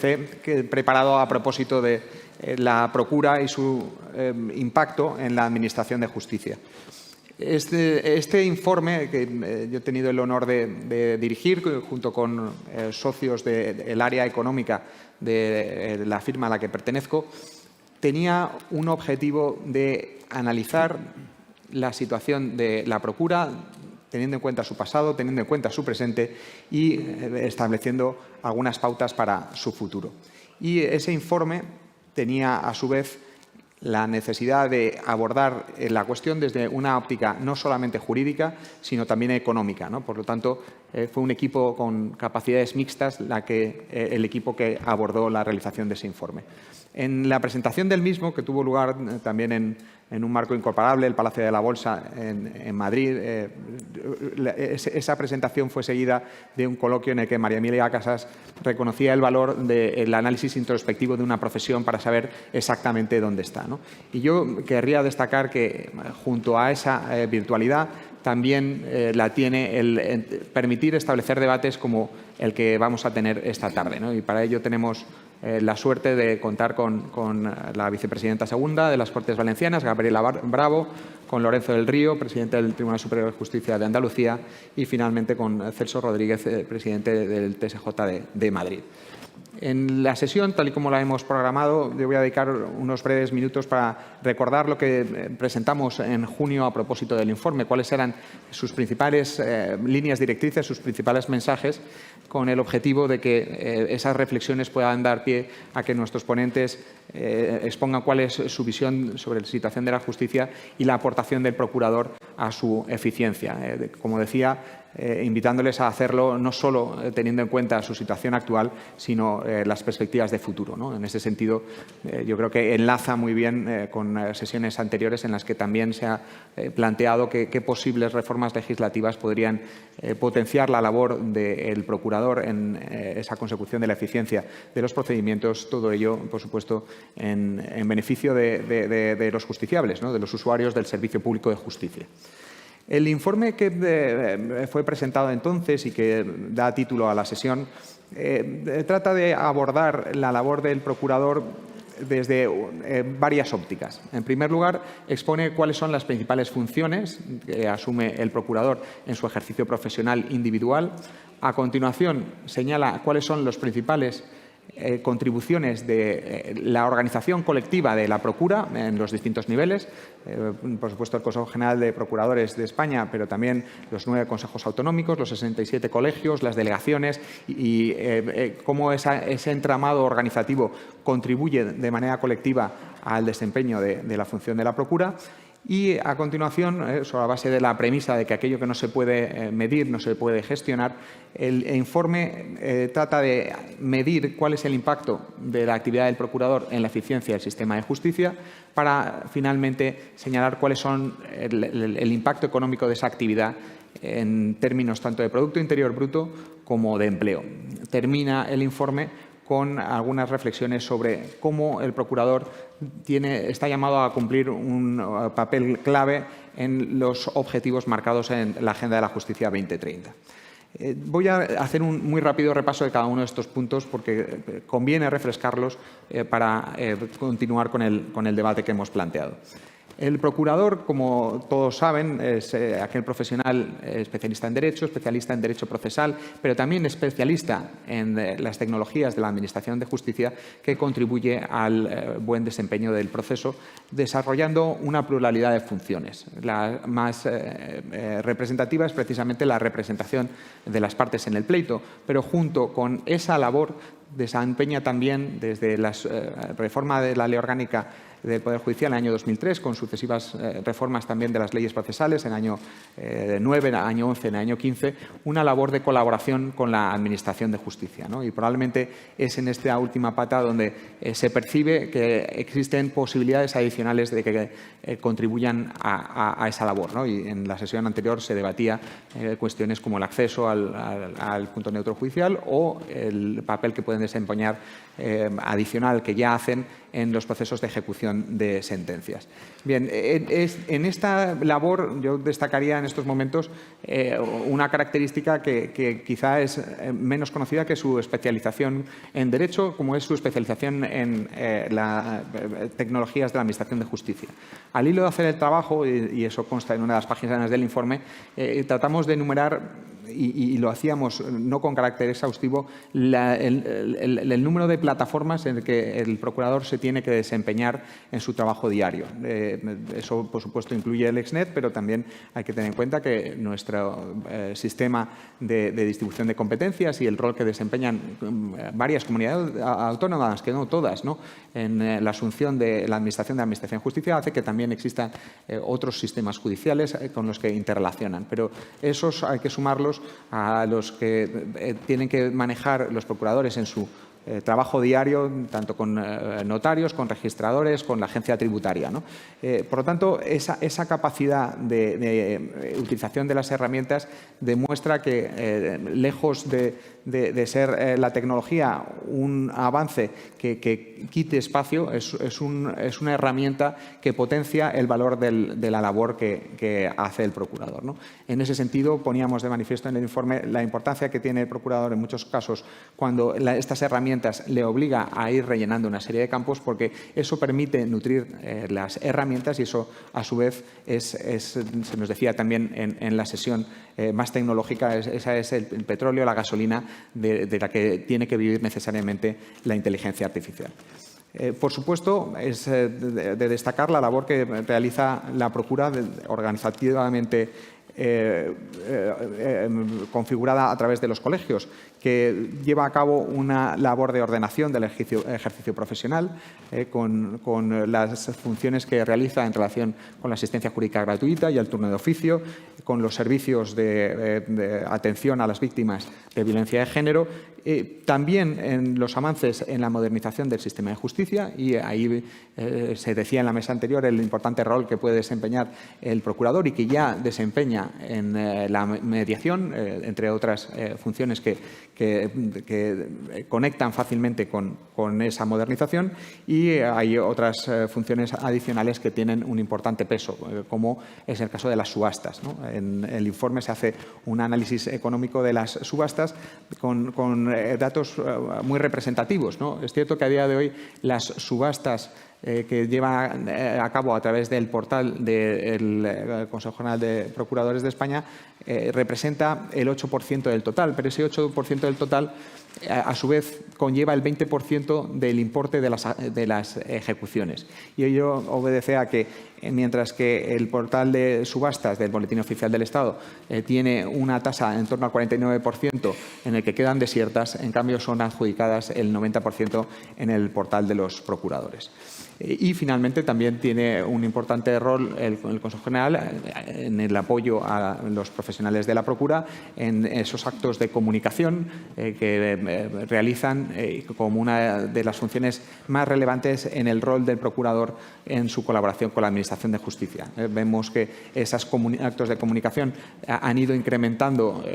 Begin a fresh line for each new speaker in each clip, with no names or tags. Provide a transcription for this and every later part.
IPC preparado a propósito de la procura y su impacto en la Administración de Justicia. Este informe, que yo he tenido el honor de dirigir junto con socios del área económica de la firma a la que pertenezco, tenía un objetivo de analizar la situación de la procura, teniendo en cuenta su pasado, teniendo en cuenta su presente y estableciendo algunas pautas para su futuro. Y ese informe tenía, a su vez, la necesidad de abordar la cuestión desde una óptica no solamente jurídica, sino también económica, ¿no? Por lo tanto, fue un equipo con capacidades mixtas el equipo que abordó la realización de ese informe. En la presentación del mismo, que tuvo lugar también en un marco incomparable, el Palacio de la Bolsa en Madrid, esa presentación fue seguida de un coloquio en el que María Emilia Casas reconocía el valor del análisis introspectivo de una profesión para saber exactamente dónde está, ¿no? Y yo querría destacar que, junto a esa virtualidad, también la tiene el permitir establecer debates como el que vamos a tener esta tarde, ¿no? Y para ello tenemos la suerte de contar con la vicepresidenta segunda de las Cortes Valencianas, Gabriela Bravo, con Lorenzo del Río, presidente del Tribunal Superior de Justicia de Andalucía, y finalmente con Celso Rodríguez, presidente del TSJ de Madrid. En la sesión, tal y como la hemos programado, yo voy a dedicar unos breves minutos para recordar lo que presentamos en junio a propósito del informe, cuáles eran sus principales líneas directrices, sus principales mensajes, con el objetivo de que esas reflexiones puedan dar pie a que nuestros ponentes expongan cuál es su visión sobre la situación de la justicia y la aportación del procurador a su eficiencia. Como decía, invitándoles a hacerlo no solo teniendo en cuenta su situación actual, sino las perspectivas de futuro, ¿no? En ese sentido, yo creo que enlaza muy bien con sesiones anteriores en las que también se ha planteado qué posibles reformas legislativas podrían potenciar la labor del procurador en esa consecución de la eficiencia de los procedimientos, todo ello, por supuesto, en beneficio de los justiciables, ¿no? De los usuarios del servicio público de justicia. El informe que fue presentado entonces y que da título a la sesión trata de abordar la labor del procurador desde varias ópticas. En primer lugar, expone cuáles son las principales funciones que asume el procurador en su ejercicio profesional individual. A continuación, señala cuáles son los principales contribuciones de la organización colectiva de la procura en los distintos niveles, por supuesto el Consejo General de Procuradores de España, pero también los 9 consejos autonómicos, los 67 colegios, las delegaciones y cómo ese entramado organizativo contribuye de manera colectiva al desempeño de la función de la procura. Y, a continuación, sobre la base de la premisa de que aquello que no se puede medir no se puede gestionar, el informe trata de medir cuál es el impacto de la actividad del procurador en la eficiencia del sistema de justicia para, finalmente, señalar cuáles son el impacto económico de esa actividad en términos tanto de Producto Interior Bruto como de empleo. Termina el informe con algunas reflexiones sobre cómo el procurador está llamado a cumplir un papel clave en los objetivos marcados en la Agenda de la Justicia 2030. Voy a hacer un muy rápido repaso de cada uno de estos puntos porque conviene refrescarlos para continuar con el debate que hemos planteado. El procurador, como todos saben, es aquel profesional especialista en Derecho procesal, pero también especialista en las tecnologías de la Administración de Justicia que contribuye al buen desempeño del proceso, desarrollando una pluralidad de funciones. La más representativa es precisamente la representación de las partes en el pleito, pero junto con esa labor desempeña también desde la reforma de la Ley Orgánica del Poder Judicial en el año 2003, con sucesivas reformas también de las leyes procesales en el año 9, en el año 11, en el año 15, una labor de colaboración con la Administración de Justicia, ¿no? Y probablemente es en esta última pata donde se percibe que existen posibilidades adicionales de que contribuyan a esa labor, ¿no? Y en la sesión anterior se debatía cuestiones como el acceso al punto neutro judicial o el papel que pueden desempeñar adicional que ya hacen en los procesos de ejecución de sentencias. Bien, en esta labor yo destacaría en estos momentos una característica que quizá es menos conocida que su especialización en Derecho, como es su especialización en las tecnologías de la Administración de Justicia. Al hilo de hacer el trabajo, y eso consta en una de las páginas del informe, tratamos de enumerar, y lo hacíamos no con carácter exhaustivo, el número de plataformas en el que el procurador se tiene que desempeñar en su trabajo diario. Eso, por supuesto, incluye el Exnet, pero también hay que tener en cuenta que nuestro sistema de distribución de competencias y el rol que desempeñan varias comunidades autónomas, que no todas, ¿no?, en la asunción de la Administración de Justicia, hace que también existan otros sistemas judiciales con los que interrelacionan. Pero esos hay que sumarlos a los que tienen que manejar los procuradores en su trabajo diario, tanto con notarios, con registradores, con la agencia tributaria, ¿no? Por lo tanto, esa capacidad de utilización de las herramientas demuestra que, lejos de ser la tecnología un avance que quite espacio, es una herramienta que potencia el valor de la labor que hace el procurador, ¿no? En ese sentido, poníamos de manifiesto en el informe la importancia que tiene el procurador en muchos casos cuando estas herramientas le obliga a ir rellenando una serie de campos, porque eso permite nutrir las herramientas y eso, a su vez, se nos decía también en la sesión más tecnológica, esa es el petróleo, la gasolina de la que tiene que vivir necesariamente la inteligencia artificial. Por supuesto, es de destacar la labor que realiza la Procura organizativamente configurada a través de los colegios, que lleva a cabo una labor de ordenación del ejercicio profesional con las funciones que realiza en relación con la asistencia jurídica gratuita y el turno de oficio, con los servicios de atención a las víctimas de violencia de género, también en los avances en la modernización del sistema de justicia, y ahí se decía en la mesa anterior el importante rol que puede desempeñar el procurador y que ya desempeña en la mediación, entre otras funciones que conectan fácilmente con esa modernización, y hay otras funciones adicionales que tienen un importante peso, como es el caso de las subastas, ¿no? En el informe se hace un análisis económico de las subastas con datos muy representativos, ¿no? Es cierto que a día de hoy las subastas que lleva a cabo a través del portal del Consejo General de Procuradores de España representa el 8% del total, pero ese 8% del total a su vez conlleva el 20% del importe de las ejecuciones. Y ello obedece a que, mientras que el portal de subastas del Boletín Oficial del Estado tiene una tasa en torno al 49% en el que quedan desiertas, en cambio son adjudicadas el 90% en el portal de los procuradores. Y, finalmente, también tiene un importante rol el Consejo General en el apoyo a los profesionales de la Procura en esos actos de comunicación que realizan como una de las funciones más relevantes en el rol del procurador en su colaboración con la Administración de Justicia. Vemos que esos actos de comunicación han ido incrementando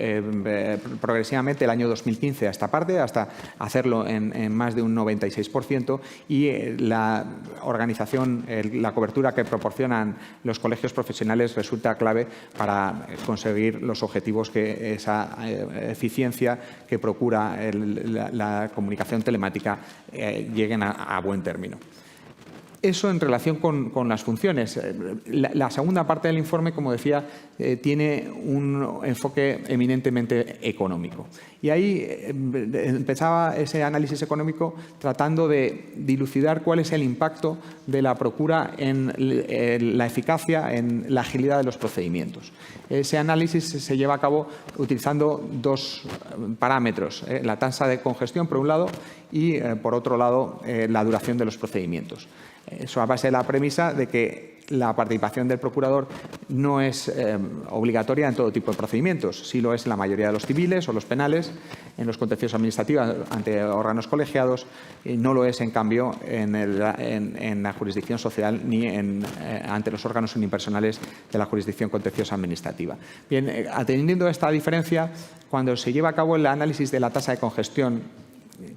progresivamente el año 2015 a esta parte, hasta hacerlo en más de un 96%, y la organización, la cobertura que proporcionan los colegios profesionales resulta clave para conseguir los objetivos que esa eficiencia que procura la comunicación telemática lleguen a buen término. Eso en relación con las funciones. La segunda parte del informe, como decía, tiene un enfoque eminentemente económico. Y ahí empezaba ese análisis económico tratando de dilucidar cuál es el impacto de la Procura en la eficacia, en la agilidad de los procedimientos. Ese análisis se lleva a cabo utilizando dos parámetros, la tasa de congestión, por un lado, y, por otro lado, la duración de los procedimientos. Eso a base de la premisa de que la participación del procurador no es obligatoria en todo tipo de procedimientos. Sí lo es en la mayoría de los civiles o los penales, en los contenciosos administrativos ante órganos colegiados, y no lo es, en cambio, en la jurisdicción social ni ante los órganos unipersonales de la jurisdicción contenciosa administrativa. Bien, atendiendo a esta diferencia, cuando se lleva a cabo el análisis de la tasa de congestión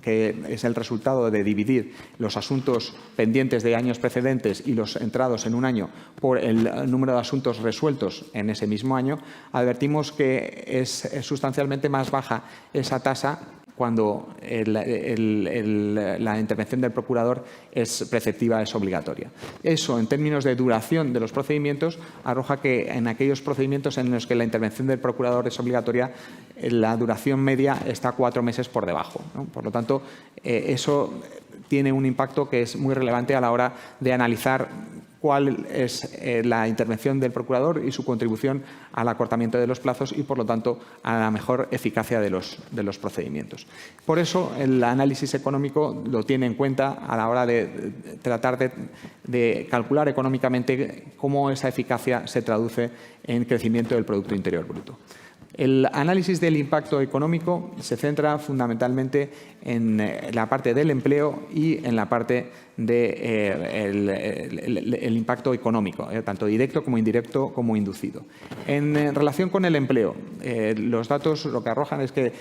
que es el resultado de dividir los asuntos pendientes de años precedentes y los entrados en un año por el número de asuntos resueltos en ese mismo año, advertimos que es sustancialmente más baja esa tasa cuando la intervención del procurador es preceptiva, es obligatoria. Eso, en términos de duración de los procedimientos, arroja que en aquellos procedimientos en los que la intervención del procurador es obligatoria, la duración media está 4 meses por debajo, ¿no? Por lo tanto, eso tiene un impacto que es muy relevante a la hora de analizar cuál es la intervención del procurador y su contribución al acortamiento de los plazos y, por lo tanto, a la mejor eficacia de los procedimientos. Por eso, el análisis económico lo tiene en cuenta a la hora de tratar de calcular económicamente cómo esa eficacia se traduce en crecimiento del Producto Interior Bruto. El análisis del impacto económico se centra fundamentalmente en la parte del empleo y en la parte del impacto económico, tanto directo como indirecto como inducido. En relación con el empleo, los datos lo que arrojan es que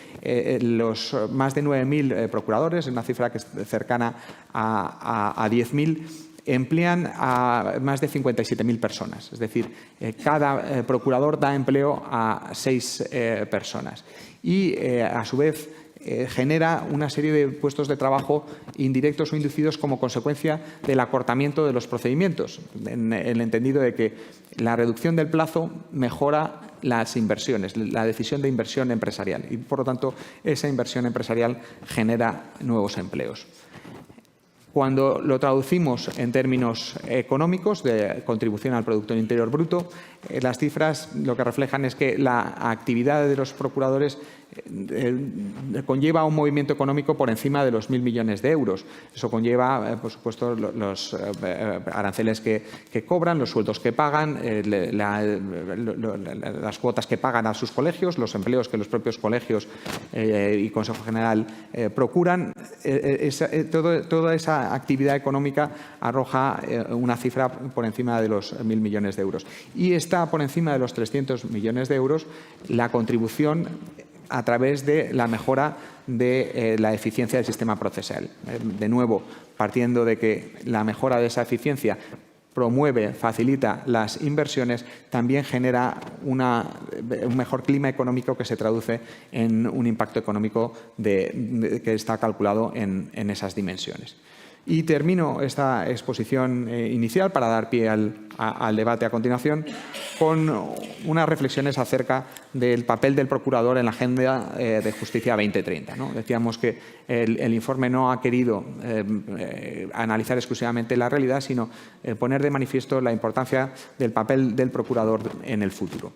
los más de 9.000 procuradores, una cifra que es cercana a 10.000, emplean a más de 57.000 personas. Es decir, cada procurador da empleo a 6 personas. Y, a su vez, genera una serie de puestos de trabajo indirectos o inducidos como consecuencia del acortamiento de los procedimientos, en el entendido de que la reducción del plazo mejora las inversiones, la decisión de inversión empresarial y, por lo tanto, esa inversión empresarial genera nuevos empleos. Cuando lo traducimos en términos económicos de contribución al Producto Interior Bruto, las cifras lo que reflejan es que la actividad de los procuradores conlleva un movimiento económico por encima de los 1.000 millones de euros. Eso conlleva, por supuesto, los aranceles que cobran, los sueldos que pagan, las cuotas que pagan a sus colegios, los empleos que los propios colegios y Consejo General procuran. Toda esa actividad económica arroja una cifra por encima de los 1.000 millones de euros. Y está por encima de los 300 millones de euros la contribución a través de la mejora de la eficiencia del sistema procesal. De nuevo, partiendo de que la mejora de esa eficiencia promueve, facilita las inversiones, también genera un mejor clima económico que se traduce en un impacto económico que está calculado en esas dimensiones. Y termino esta exposición inicial para dar pie al debate a continuación con unas reflexiones acerca del papel del procurador en la Agenda de Justicia 2030, ¿no? Decíamos que el informe no ha querido analizar exclusivamente la realidad, sino poner de manifiesto la importancia del papel del procurador en el futuro.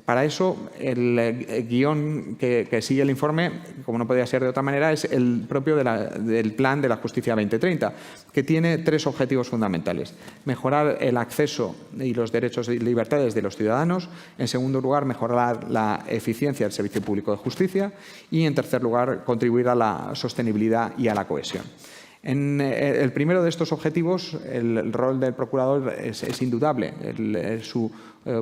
Para eso, el guión que sigue el informe, como no podía ser de otra manera, es el propio del Plan de la Justicia 2030, que tiene 3 objetivos fundamentales. Mejorar el acceso y los derechos y libertades de los ciudadanos. En segundo lugar, mejorar la eficiencia del servicio público de justicia. Y, en tercer lugar, contribuir a la sostenibilidad y a la cohesión. En el primero de estos objetivos, el rol del procurador es indudable. Su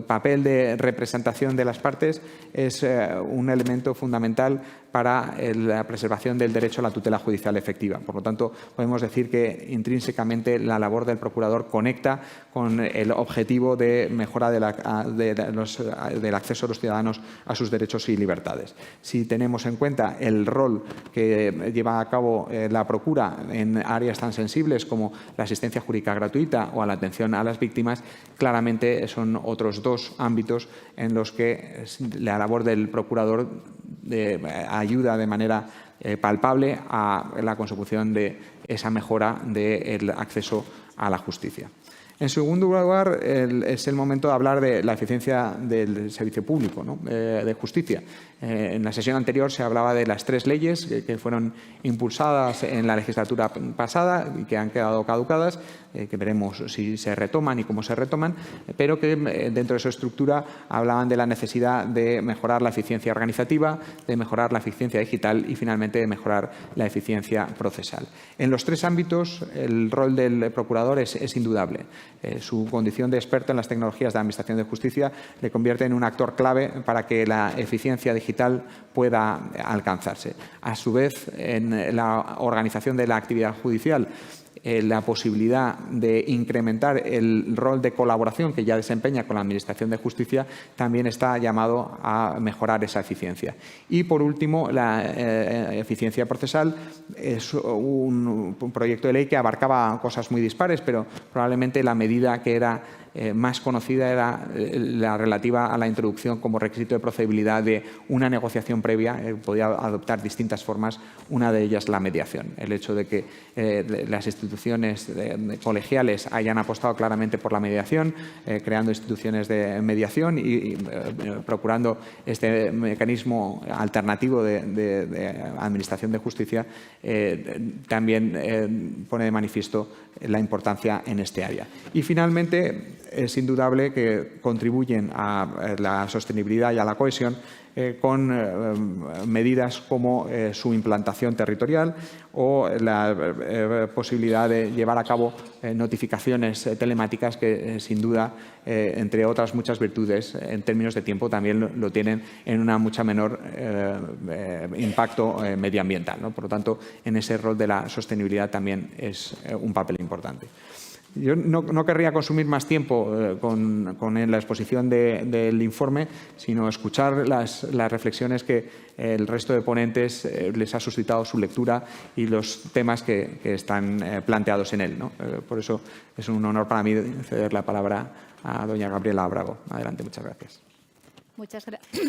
papel de representación de las partes es un elemento fundamental para la preservación del derecho a la tutela judicial efectiva. Por lo tanto, podemos decir que intrínsecamente la labor del procurador conecta con el objetivo de mejora del acceso de los ciudadanos a sus derechos y libertades. Si tenemos en cuenta el rol que lleva a cabo la Procura en áreas tan sensibles como la asistencia jurídica gratuita o la atención a las víctimas, claramente son otros 2 ámbitos en los que la labor del procurador ayuda de manera palpable a la consecución de esa mejora del acceso a la justicia. En segundo lugar, es el momento de hablar de la eficiencia del servicio público, ¿no? De justicia. En la sesión anterior se hablaba de las 3 leyes que fueron impulsadas en la legislatura pasada y que han quedado caducadas, que veremos si se retoman y cómo se retoman, pero que dentro de su estructura hablaban de la necesidad de mejorar la eficiencia organizativa, de mejorar la eficiencia digital y, finalmente, de mejorar la eficiencia procesal. En los 3 ámbitos, el rol del procurador es indudable. Su condición de experto en las tecnologías de la Administración de Justicia le convierte en un actor clave para que la eficiencia digital pueda alcanzarse. A su vez, en la organización de la actividad judicial, la posibilidad de incrementar el rol de colaboración que ya desempeña con la Administración de Justicia también está llamado a mejorar esa eficiencia. Y, por último, la eficiencia procesal es un proyecto de ley que abarcaba cosas muy dispares, pero probablemente la medida que era más conocida era la relativa a la introducción como requisito de procedibilidad de una negociación previa. Podía adoptar distintas formas, una de ellas la mediación. El hecho de que las instituciones colegiales hayan apostado claramente por la mediación, creando instituciones de mediación y procurando este mecanismo alternativo de administración de justicia, también pone de manifiesto la importancia en este área. Y, finalmente, es indudable que contribuyen a la sostenibilidad y a la cohesión con medidas como su implantación territorial o la posibilidad de llevar a cabo notificaciones telemáticas que, sin duda, entre otras muchas virtudes, en términos de tiempo, también lo tienen en una mucha menor impacto medioambiental, ¿no? Por lo tanto, en ese rol de la sostenibilidad también es un papel importante. Yo no querría consumir más tiempo con la exposición del informe, sino escuchar las reflexiones que el resto de ponentes les ha suscitado su lectura y los temas que están planteados en él, ¿no? Por eso es un honor para mí ceder la palabra a doña Gabriela Abrego. Adelante, muchas gracias.
Muchas gracias.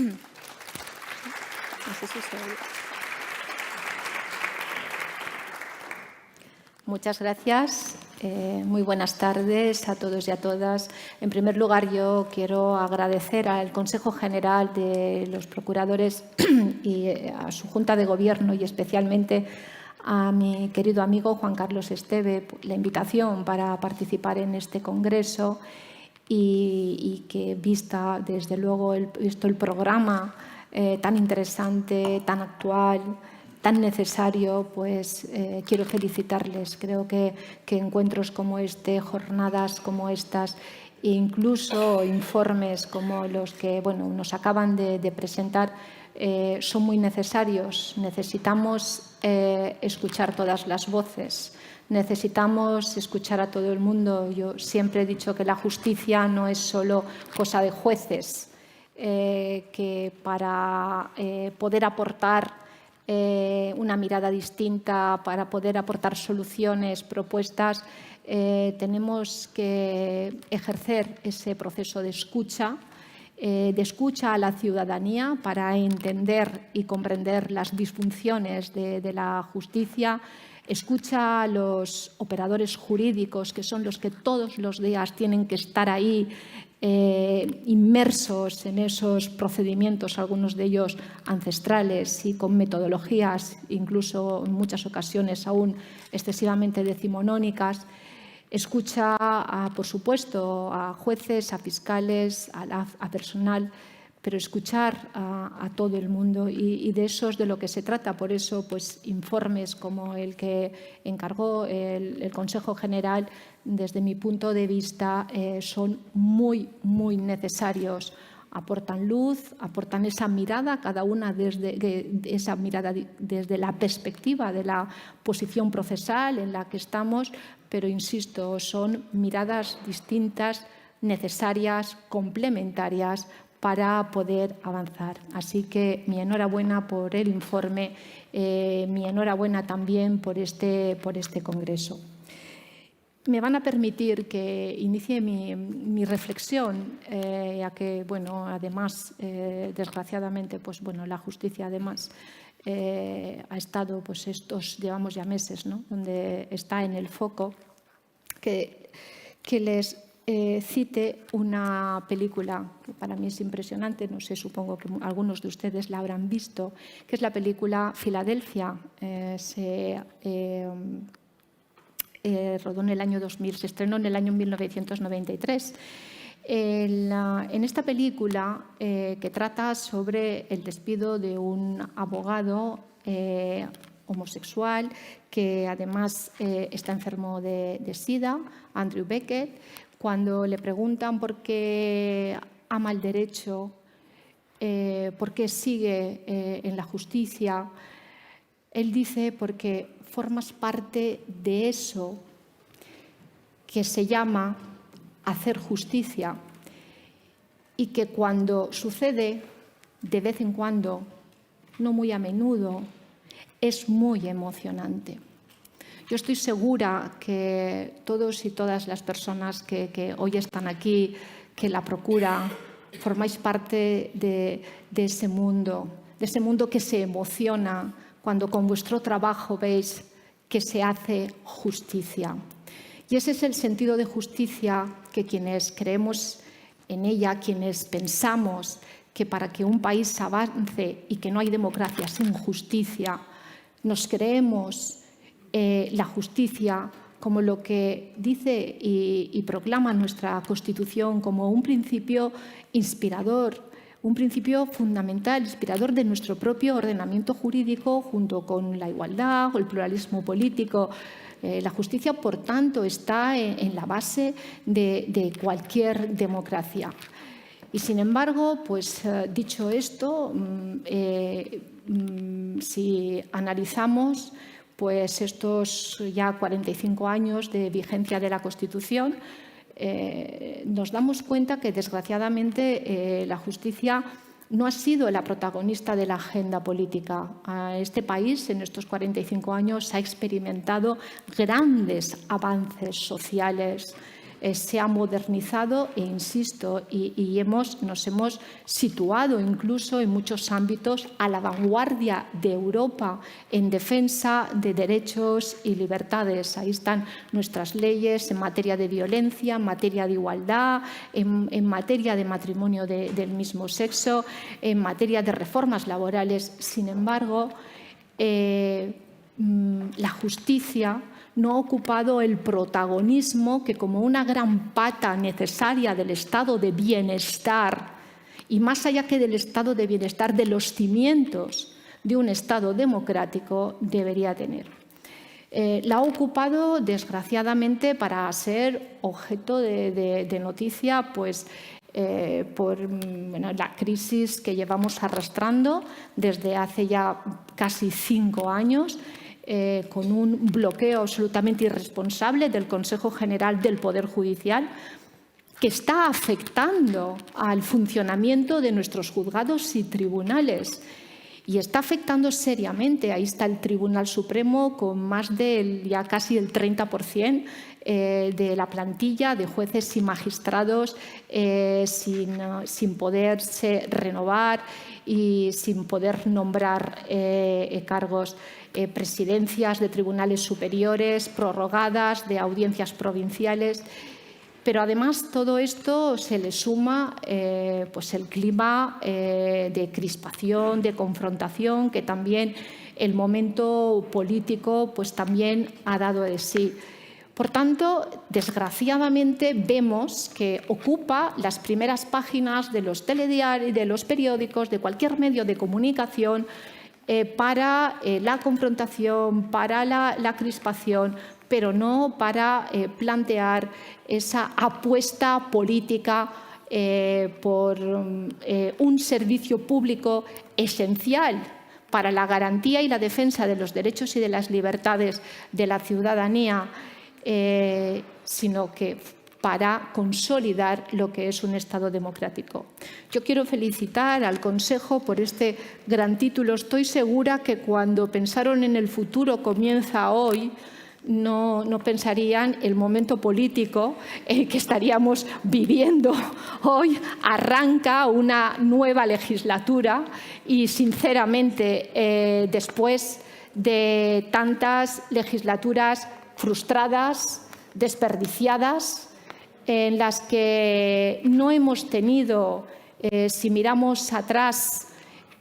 Muchas gracias. Muy buenas tardes a todos y a todas. En primer lugar, yo quiero agradecer al Consejo General de los Procuradores y a su Junta de Gobierno y especialmente a mi querido amigo Juan Carlos Esteve la invitación para participar en este congreso y que vista desde luego el programa tan interesante, tan actual, tan necesario, pues quiero felicitarles. Creo que encuentros como este, jornadas como estas, e incluso informes como los que nos acaban de presentar, son muy necesarios. Necesitamos escuchar todas las voces. Necesitamos escuchar a todo el mundo. Yo siempre he dicho que la justicia no es solo cosa de jueces, que para poder aportar una mirada distinta, para poder aportar soluciones, propuestas, tenemos que ejercer ese proceso de escucha a la ciudadanía para entender y comprender las disfunciones de la justicia. Escucha a los operadores jurídicos, que son los que todos los días tienen que estar ahí inmersos en esos procedimientos, algunos de ellos ancestrales y con metodologías, incluso en muchas ocasiones aún excesivamente decimonónicas. Escucha, por supuesto, a jueces, a fiscales, a personal, pero escuchar a todo el mundo y de eso es de lo que se trata. Por eso, pues, informes como el que encargó el Consejo General, desde mi punto de vista, son muy, muy necesarios. Aportan luz, aportan esa mirada, cada una desde la perspectiva de la posición procesal en la que estamos, pero, insisto, son miradas distintas, necesarias, complementarias, para poder avanzar. Así que mi enhorabuena por el informe, mi enhorabuena también por este congreso. Me van a permitir que inicie mi reflexión, ya que, además, desgraciadamente, la justicia, además, ha estado, llevamos ya meses, ¿no?, donde está en el foco, que les cite una película que para mí es impresionante, no sé, supongo que algunos de ustedes la habrán visto, que es la película Filadelfia. Se rodó en el año 2000, se estrenó en el año 1993. En esta película, que trata sobre el despido de un abogado homosexual que además está enfermo de SIDA, Andrew Beckett, cuando le preguntan por qué ama el derecho, por qué sigue en la justicia, él dice porque formas parte de eso que se llama hacer justicia y que cuando sucede de vez en cuando, no muy a menudo, es muy emocionante. Yo estoy segura que todos y todas las personas que hoy están aquí, que la Procura, formáis parte de ese mundo que se emociona cuando con vuestro trabajo veis que se hace justicia. Y ese es el sentido de justicia que quienes creemos en ella, quienes pensamos que para que un país avance y que no hay democracia sin justicia, nos creemos la justicia como lo que dice y proclama nuestra Constitución como un principio inspirador, un principio fundamental, inspirador de nuestro propio ordenamiento jurídico junto con la igualdad o el pluralismo político. La justicia, por tanto, está en la base de cualquier democracia. Y, sin embargo, pues dicho esto, si analizamos pues estos ya 45 años de vigencia de la Constitución, nos damos cuenta que, desgraciadamente, la justicia no ha sido la protagonista de la agenda política. Este país, en estos 45 años, ha experimentado grandes avances sociales, se ha modernizado e, insisto, nos hemos situado incluso en muchos ámbitos a la vanguardia de Europa en defensa de derechos y libertades. Ahí están nuestras leyes en materia de violencia, en materia de igualdad, en materia de matrimonio del mismo sexo, en materia de reformas laborales. Sin embargo, la justicia no ha ocupado el protagonismo que, como una gran pata necesaria del estado de bienestar, y más allá que del estado de bienestar, de los cimientos de un estado democrático, debería tener. La ha ocupado, desgraciadamente, para ser objeto de noticia, pues, por la crisis que llevamos arrastrando desde hace ya casi 5 años, con un bloqueo absolutamente irresponsable del Consejo General del Poder Judicial, que está afectando al funcionamiento de nuestros juzgados y tribunales. Y está afectando seriamente. Ahí está el Tribunal Supremo con más ya casi el 30% de la plantilla de jueces y magistrados sin poderse renovar y sin poder nombrar cargos, presidencias de tribunales superiores prorrogadas, de audiencias provinciales. Pero además todo esto se le suma pues el clima de crispación, de confrontación, que también el momento político pues también ha dado de sí. Por tanto, desgraciadamente vemos que ocupa las primeras páginas de los telediarios, de los periódicos, de cualquier medio de comunicación para la confrontación, para la crispación, pero no para plantear esa apuesta política por un servicio público esencial para la garantía y la defensa de los derechos y de las libertades de la ciudadanía, sino que para consolidar lo que es un Estado democrático. Yo quiero felicitar al Consejo por este gran título. Estoy segura que cuando pensaron en el futuro comienza hoy, no pensarían el momento político que estaríamos viviendo. Hoy arranca una nueva legislatura y, sinceramente, después de tantas legislaturas frustradas, desperdiciadas, en las que no hemos tenido, si miramos atrás,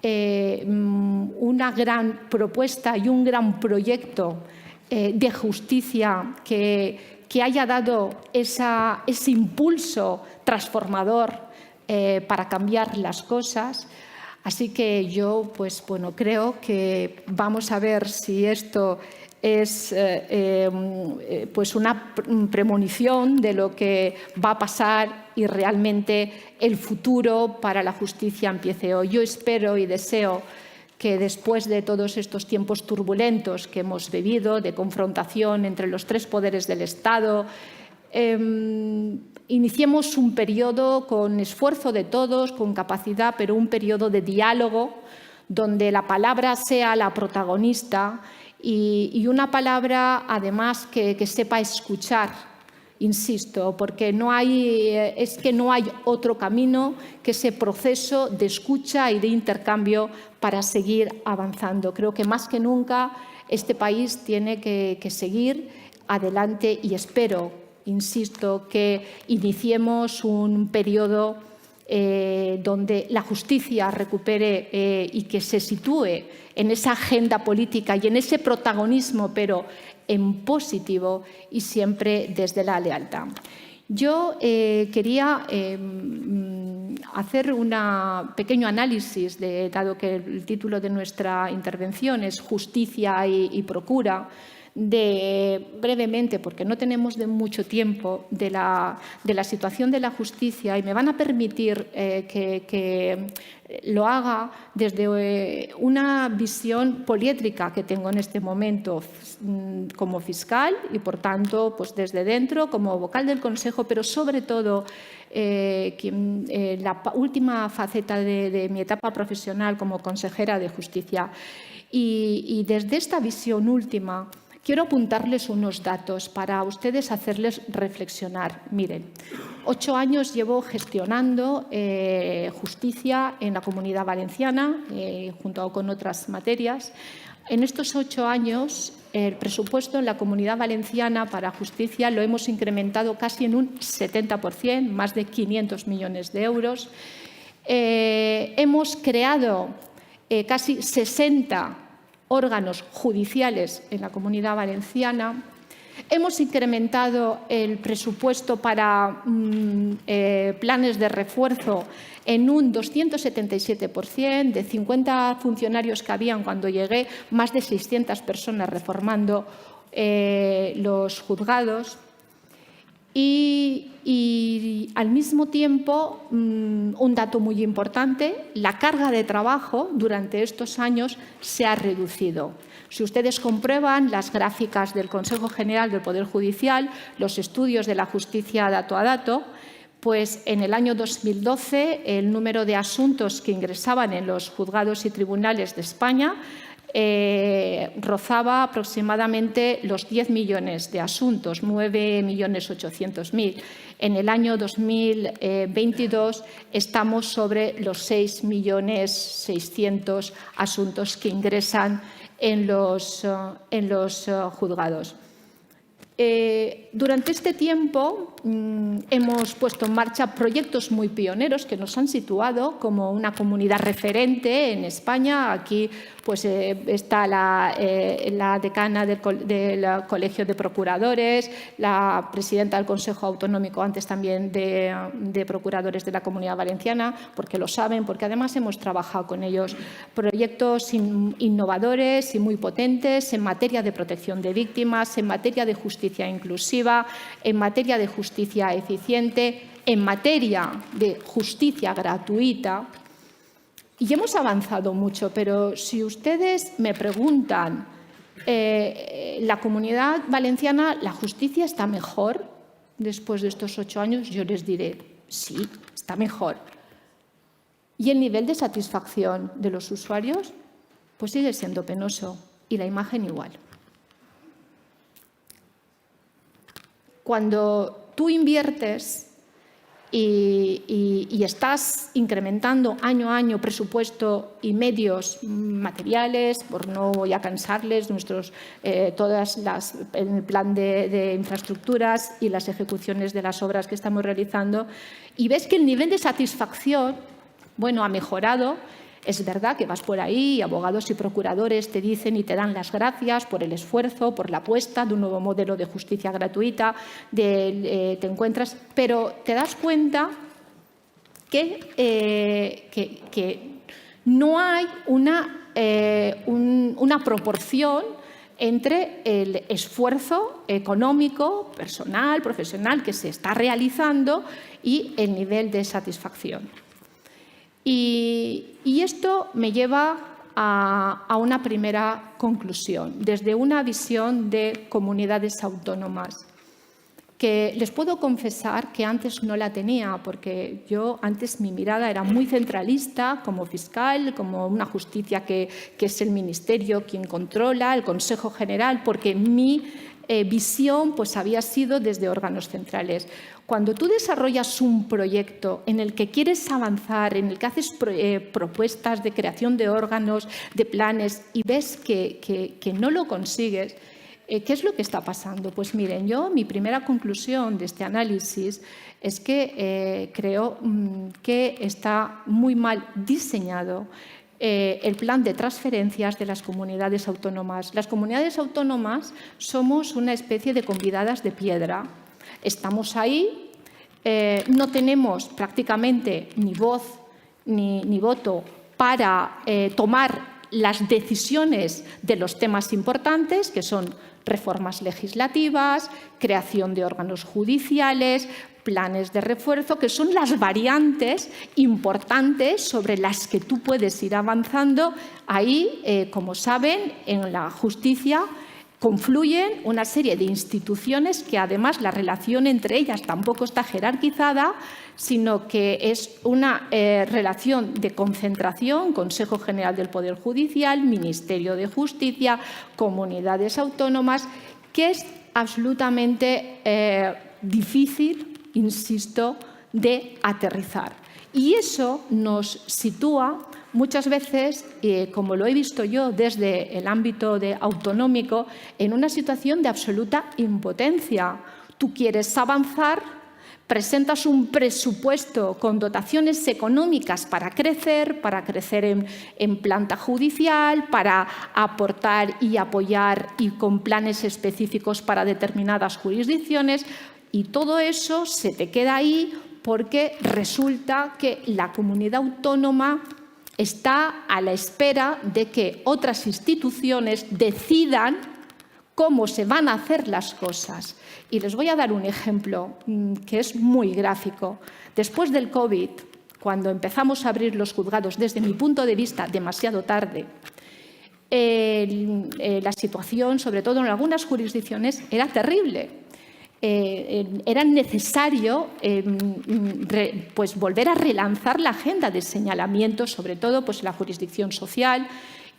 una gran propuesta y un gran proyecto de justicia que haya dado ese impulso transformador para cambiar las cosas. Así que yo, pues bueno, creo que vamos a ver si esto es pues una premonición de lo que va a pasar y realmente el futuro para la justicia empiece hoy. Yo espero y deseo que después de todos estos tiempos turbulentos que hemos vivido, de confrontación entre los tres poderes del Estado, iniciemos un periodo con esfuerzo de todos, con capacidad, pero un periodo de diálogo donde la palabra sea la protagonista y una palabra, además, que sepa escuchar, insisto, porque no hay otro camino que ese proceso de escucha y de intercambio para seguir avanzando. Creo que más que nunca este país tiene que seguir adelante y espero, insisto, que iniciemos un periodo donde la justicia recupere y que se sitúe en esa agenda política y en ese protagonismo, pero en positivo y siempre desde la lealtad. Yo quería hacer un pequeño análisis, dado que el título de nuestra intervención es Justicia y Procura, brevemente, porque no tenemos mucho tiempo, de la situación de la justicia, y me van a permitir que lo haga desde una visión poliédrica que tengo en este momento como fiscal y, por tanto, pues desde dentro, como vocal del Consejo, pero sobre todo la última faceta de mi etapa profesional como consejera de Justicia. Y desde esta visión última, quiero apuntarles unos datos para ustedes hacerles reflexionar. Miren, 8 años llevo gestionando justicia en la Comunidad Valenciana, junto con otras materias. En estos 8 años, el presupuesto en la Comunidad Valenciana para justicia lo hemos incrementado casi en un 70%, más de 500 millones de euros. Hemos creado casi 60 órganos judiciales en la Comunidad Valenciana. Hemos incrementado el presupuesto para planes de refuerzo en un 277%, de 50 funcionarios que habían cuando llegué, más de 600 personas reformando los juzgados. Y al mismo tiempo, un dato muy importante, la carga de trabajo durante estos años se ha reducido. Si ustedes comprueban las gráficas del Consejo General del Poder Judicial, los estudios de la justicia dato a dato, pues en el año 2012 el número de asuntos que ingresaban en los juzgados y tribunales de España rozaba aproximadamente los 10 millones de asuntos, 9.800.000. En el año 2022 estamos sobre los 6.600.000 asuntos que ingresan en los juzgados. Durante este tiempo hemos puesto en marcha proyectos muy pioneros que nos han situado como una comunidad referente en España. Aquí pues, está la decana del Colegio de Procuradores, la presidenta del Consejo Autonómico, antes también de Procuradores de la Comunidad Valenciana, porque lo saben, porque además hemos trabajado con ellos. Proyectos innovadores y muy potentes en materia de protección de víctimas, en materia de justicia inclusiva, en materia de justicia eficiente, en materia de justicia gratuita. Y hemos avanzado mucho, pero si ustedes me preguntan, ¿la Comunidad Valenciana, la justicia está mejor después de estos 8 años? Yo les diré, sí, está mejor. ¿Y el nivel de satisfacción de los usuarios? Pues sigue siendo penoso, y la imagen igual. Cuando tú inviertes y estás incrementando año a año presupuesto y medios materiales, por no voy a cansarles, en el plan de infraestructuras y las ejecuciones de las obras que estamos realizando, y ves que el nivel de satisfacción, bueno, ha mejorado. Es verdad que vas por ahí y abogados y procuradores te dicen y te dan las gracias por el esfuerzo, por la apuesta de un nuevo modelo de justicia gratuita, te encuentras, pero te das cuenta que No hay una proporción entre el esfuerzo económico, personal, profesional que se está realizando y el nivel de satisfacción. Y esto me lleva a una primera conclusión, desde una visión de comunidades autónomas, que les puedo confesar que antes no la tenía, porque yo antes mi mirada era muy centralista, como fiscal, como una justicia que es el Ministerio quien controla, el Consejo General, porque mi visión pues, había sido desde órganos centrales. Cuando tú desarrollas un proyecto en el que quieres avanzar, en el que haces propuestas de creación de órganos, de planes, y ves que no lo consigues, ¿qué es lo que está pasando? Pues miren, mi primera conclusión de este análisis es que creo que está muy mal diseñado el plan de transferencias de las comunidades autónomas. Las comunidades autónomas somos una especie de convidadas de piedra. Estamos ahí, no tenemos prácticamente ni voz ni voto para tomar las decisiones de los temas importantes, que son reformas legislativas, creación de órganos judiciales, planes de refuerzo, que son las variantes importantes sobre las que tú puedes ir avanzando. Ahí, como saben, en la justicia confluyen una serie de instituciones que además la relación entre ellas tampoco está jerarquizada, sino que es una relación de concentración, Consejo General del Poder Judicial, Ministerio de Justicia, comunidades autónomas, que es absolutamente difícil, insisto, de aterrizar. Y eso nos sitúa muchas veces, como lo he visto yo desde el ámbito autonómico, en una situación de absoluta impotencia. Tú quieres avanzar, presentas un presupuesto con dotaciones económicas para crecer en planta judicial, para aportar y apoyar y con planes específicos para determinadas jurisdicciones, y todo eso se te queda ahí porque resulta que la comunidad autónoma está a la espera de que otras instituciones decidan cómo se van a hacer las cosas. Y les voy a dar un ejemplo que es muy gráfico. Después del COVID, cuando empezamos a abrir los juzgados, desde mi punto de vista, demasiado tarde, la situación, sobre todo en algunas jurisdicciones, era terrible. Era necesario pues, volver a relanzar la agenda de señalamiento, sobre todo pues, la jurisdicción social,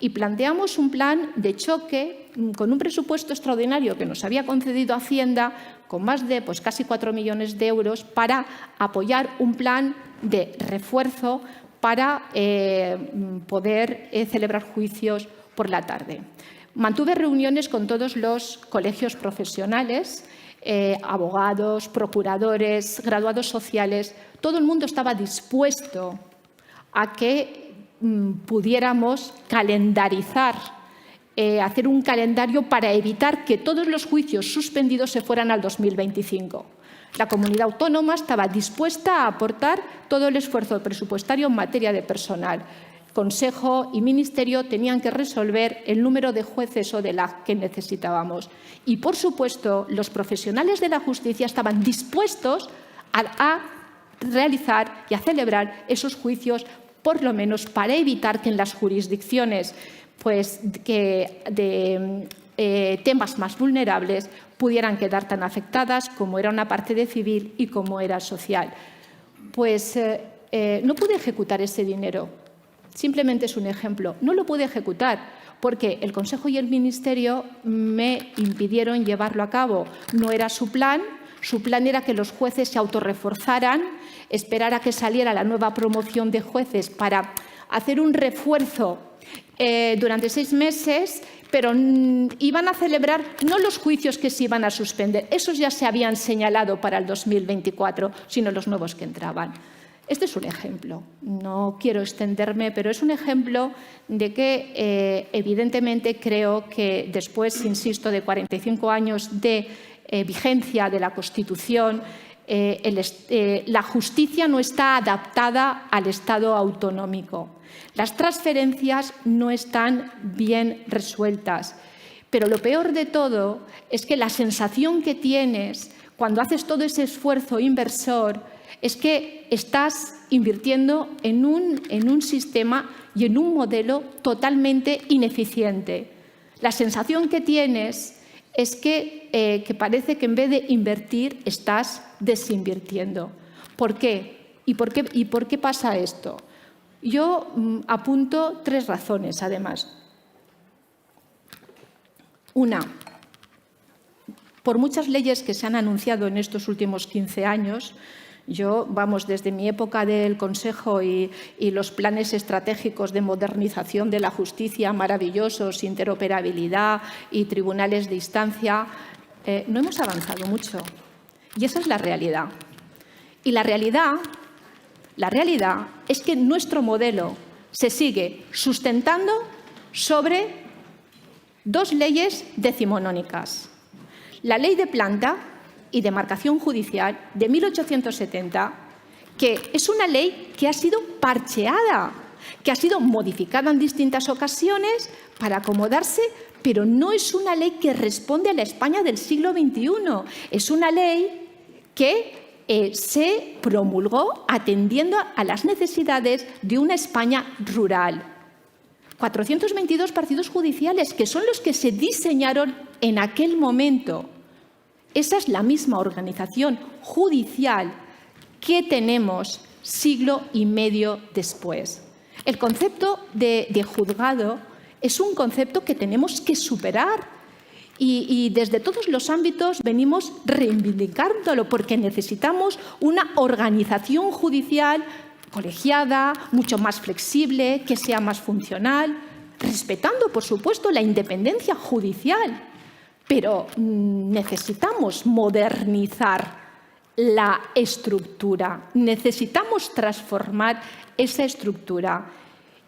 y planteamos un plan de choque con un presupuesto extraordinario que nos había concedido Hacienda, con más de pues, casi 4 millones de euros, para apoyar un plan de refuerzo para poder celebrar juicios por la tarde. Mantuve reuniones con todos los colegios profesionales, abogados, procuradores, graduados sociales. Todo el mundo estaba dispuesto a que pudiéramos calendarizar, hacer un calendario para evitar que todos los juicios suspendidos se fueran al 2025. La comunidad autónoma estaba dispuesta a aportar todo el esfuerzo presupuestario en materia de personal. Consejo y Ministerio tenían que resolver el número de jueces o de LAG que necesitábamos. Y, por supuesto, los profesionales de la justicia estaban dispuestos a realizar y a celebrar esos juicios, por lo menos para evitar que en las jurisdicciones pues, de temas más vulnerables pudieran quedar tan afectadas como era una parte de civil y como era social. Pues no pude ejecutar ese dinero. Simplemente es un ejemplo. No lo pude ejecutar porque el Consejo y el Ministerio me impidieron llevarlo a cabo. No era su plan era que los jueces se autorreforzaran, esperar a que saliera la nueva promoción de jueces para hacer un refuerzo durante 6 meses, pero iban a celebrar no los juicios que se iban a suspender, esos ya se habían señalado para el 2024, sino los nuevos que entraban. Este es un ejemplo. No quiero extenderme, pero es un ejemplo de que, evidentemente, creo que después, insisto, de 45 años de vigencia de la Constitución, la justicia no está adaptada al Estado autonómico. Las transferencias no están bien resueltas. Pero lo peor de todo es que la sensación que tienes cuando haces todo ese esfuerzo inversor es que estás invirtiendo en un sistema y en un modelo totalmente ineficiente. La sensación que tienes es que parece que en vez de invertir estás desinvirtiendo. ¿Por qué? ¿Y por qué pasa esto? Yo apunto 3 razones, además. Una, por muchas leyes que se han anunciado en estos últimos 15 años, desde mi época del Consejo y los planes estratégicos de modernización de la justicia maravillosos, interoperabilidad y tribunales de instancia, no hemos avanzado mucho. Y esa es la realidad. Y la realidad es que nuestro modelo se sigue sustentando sobre 2 leyes decimonónicas. La Ley de Planta y Demarcación Judicial de 1870, que es una ley que ha sido parcheada, que ha sido modificada en distintas ocasiones para acomodarse, pero no es una ley que responde a la España del siglo XXI. Es una ley que se promulgó atendiendo a las necesidades de una España rural. 422 partidos judiciales, que son los que se diseñaron en aquel momento. Esa es la misma organización judicial que tenemos siglo y medio después. El concepto de juzgado es un concepto que tenemos que superar y desde todos los ámbitos venimos reivindicándolo porque necesitamos una organización judicial colegiada, mucho más flexible, que sea más funcional, respetando, por supuesto, la independencia judicial. Pero necesitamos modernizar la estructura, necesitamos transformar esa estructura.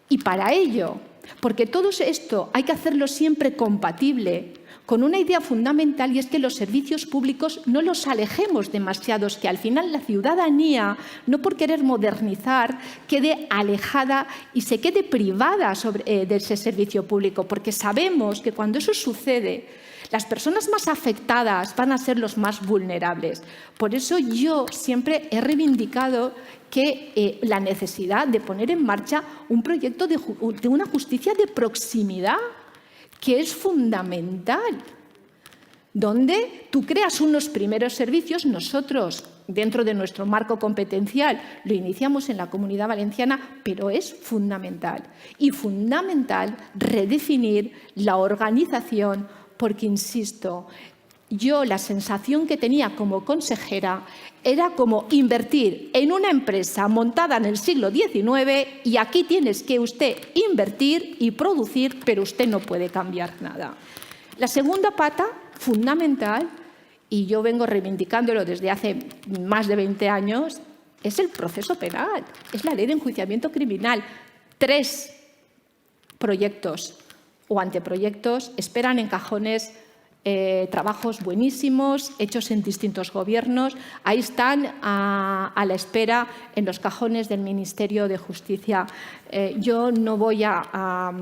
Y para ello, porque todo esto hay que hacerlo siempre compatible con una idea fundamental, y es que los servicios públicos no los alejemos demasiado, que al final la ciudadanía, no por querer modernizar, quede alejada y se quede privada de ese servicio público, porque sabemos que cuando eso sucede, las personas más afectadas van a ser los más vulnerables. Por eso yo siempre he reivindicado que la necesidad de poner en marcha un proyecto de una justicia de proximidad, que es fundamental, donde tú creas unos primeros servicios. Nosotros, dentro de nuestro marco competencial, lo iniciamos en la Comunidad Valenciana, pero es fundamental. Y fundamental redefinir la organización, porque, insisto, yo la sensación que tenía como consejera era como invertir en una empresa montada en el siglo XIX y aquí tienes que usted invertir y producir, pero usted no puede cambiar nada. La segunda pata, fundamental, y yo vengo reivindicándolo desde hace más de 20 años, es el proceso penal, es la ley de enjuiciamiento criminal. 3 proyectos o anteproyectos esperan en cajones trabajos buenísimos, hechos en distintos gobiernos. Ahí están a la espera en los cajones del Ministerio de Justicia. Yo no voy a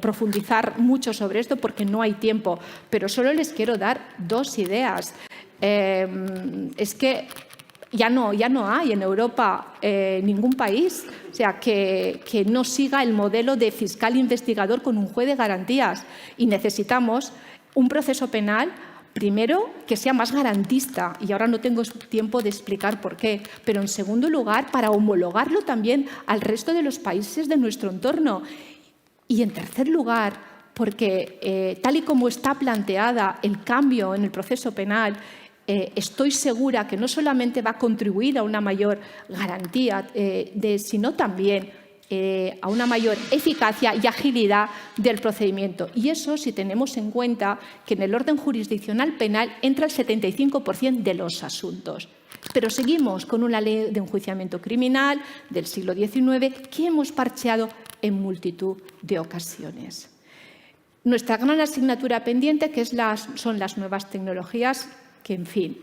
profundizar mucho sobre esto porque no hay tiempo, pero solo les quiero dar 2 ideas. Es que ya no hay en Europa ningún país que no siga el modelo de fiscal investigador con un juez de garantías. Y necesitamos un proceso penal, primero, que sea más garantista. Y ahora no tengo tiempo de explicar por qué. Pero, en segundo lugar, para homologarlo también al resto de los países de nuestro entorno. Y, en tercer lugar, porque tal y como está planteada el cambio en el proceso penal, estoy segura que no solamente va a contribuir a una mayor garantía, sino también a una mayor eficacia y agilidad del procedimiento. Y eso si tenemos en cuenta que en el orden jurisdiccional penal entra el 75% de los asuntos. Pero seguimos con una ley de enjuiciamiento criminal del siglo XIX que hemos parcheado en multitud de ocasiones. Nuestra gran asignatura pendiente, que son las nuevas tecnologías, que, en fin,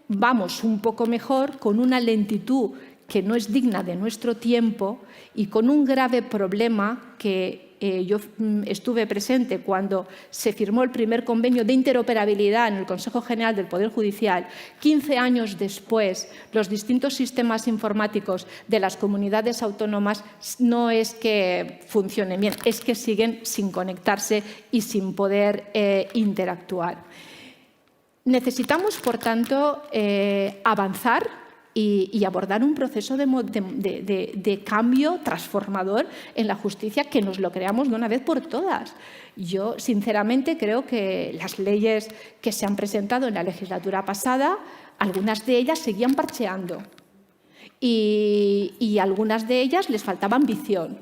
vamos un poco mejor, con una lentitud que no es digna de nuestro tiempo y con un grave problema que yo estuve presente cuando se firmó el primer convenio de interoperabilidad en el Consejo General del Poder Judicial. 15 años después, los distintos sistemas informáticos de las comunidades autónomas no es que funcionen bien, es que siguen sin conectarse y sin poder interactuar. Necesitamos, por tanto, avanzar y abordar un proceso de cambio transformador en la justicia, que nos lo creamos de una vez por todas. Yo, sinceramente, creo que las leyes que se han presentado en la legislatura pasada, algunas de ellas seguían parcheando y algunas de ellas les faltaba ambición.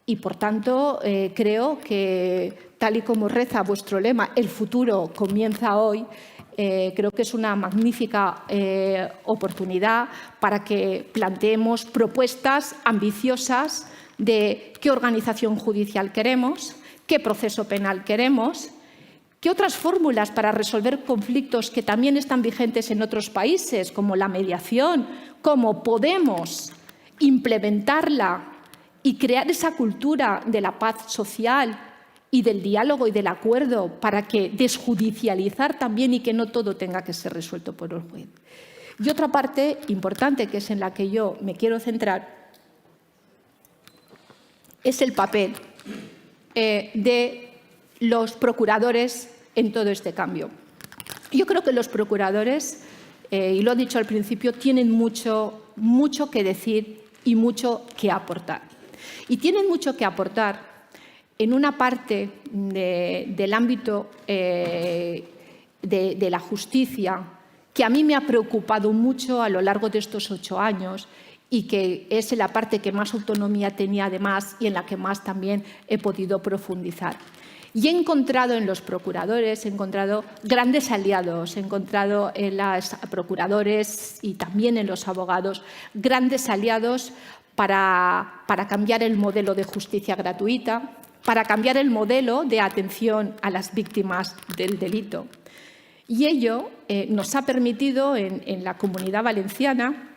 Y, por tanto, creo que, tal y como reza vuestro lema, el futuro comienza hoy, creo que es una magnífica oportunidad para que planteemos propuestas ambiciosas de qué organización judicial queremos, qué proceso penal queremos, qué otras fórmulas para resolver conflictos que también están vigentes en otros países, como la mediación, cómo podemos implementarla y crear esa cultura de la paz social y del diálogo y del acuerdo para que desjudicializar también y que no todo tenga que ser resuelto por el juez. Y otra parte importante, que es en la que yo me quiero centrar, es el papel de los procuradores en todo este cambio. Yo creo que los procuradores, y lo he dicho al principio, tienen mucho que decir y mucho que aportar. Y tienen mucho que aportar en una parte del ámbito de la justicia que a mí me ha preocupado mucho a lo largo de estos 8 años y que es la parte que más autonomía tenía además y en la que más también he podido profundizar. Y he encontrado en los procuradores, he encontrado grandes aliados, he encontrado en los procuradores y también en los abogados grandes aliados para cambiar el modelo de justicia gratuita, para cambiar el modelo de atención a las víctimas del delito. Y ello nos ha permitido en la Comunidad Valenciana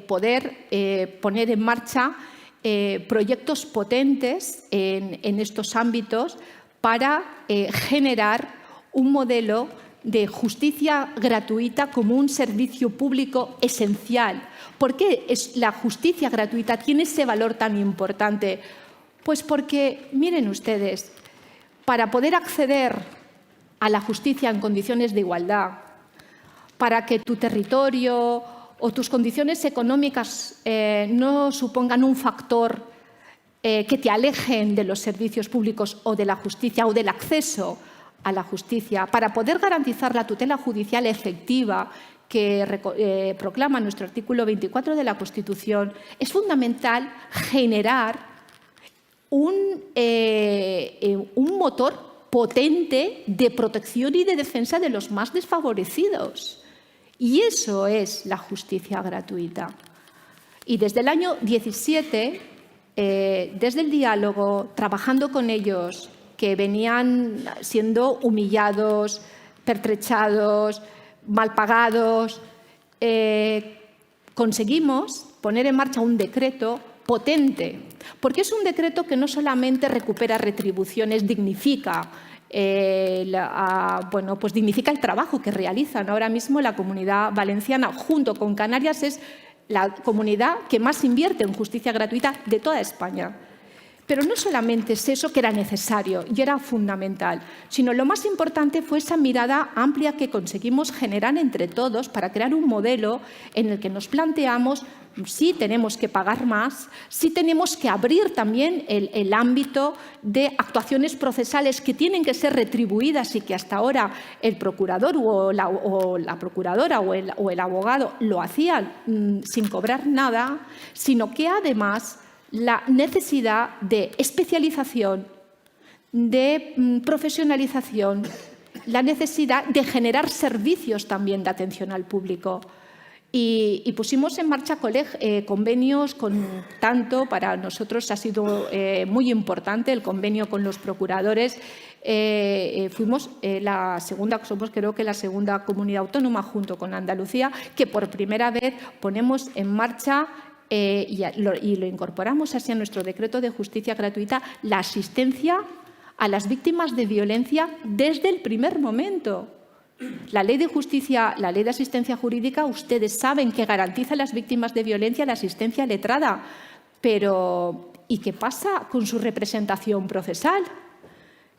poder poner en marcha proyectos potentes en estos ámbitos para generar un modelo de justicia gratuita como un servicio público esencial. ¿Por qué la justicia gratuita tiene ese valor tan importante? Pues porque, miren ustedes, para poder acceder a la justicia en condiciones de igualdad, para que tu territorio o tus condiciones económicas no supongan un factor que te alejen de los servicios públicos o de la justicia o del acceso a la justicia, para poder garantizar la tutela judicial efectiva que proclama nuestro artículo 24 de la Constitución, es fundamental generar un motor potente de protección y de defensa de los más desfavorecidos. Y eso es la justicia gratuita. Y desde el año 17, desde el diálogo, trabajando con ellos, que venían siendo humillados, pertrechados, mal pagados, conseguimos poner en marcha un decreto potente, porque es un decreto que no solamente recupera retribuciones, dignifica, dignifica el trabajo que realizan. Ahora mismo la Comunidad Valenciana, junto con Canarias, es la comunidad que más invierte en justicia gratuita de toda España. Pero no solamente es eso que era necesario y era fundamental, sino lo más importante fue esa mirada amplia que conseguimos generar entre todos para crear un modelo en el que nos planteamos sí tenemos que pagar más, sí tenemos que abrir también el ámbito de actuaciones procesales que tienen que ser retribuidas y que hasta ahora el procurador o la procuradora o el abogado lo hacían sin cobrar nada, sino que además la necesidad de especialización, de profesionalización, la necesidad de generar servicios también de atención al público. Y pusimos en marcha convenios tanto, para nosotros ha sido muy importante el convenio con los procuradores. Somos creo que la segunda comunidad autónoma junto con Andalucía que por primera vez ponemos en marcha y lo incorporamos así a nuestro decreto de justicia gratuita, la asistencia a las víctimas de violencia desde el primer momento. La ley de justicia, la ley de asistencia jurídica, ustedes saben que garantiza a las víctimas de violencia la asistencia letrada, pero ¿y qué pasa con su representación procesal?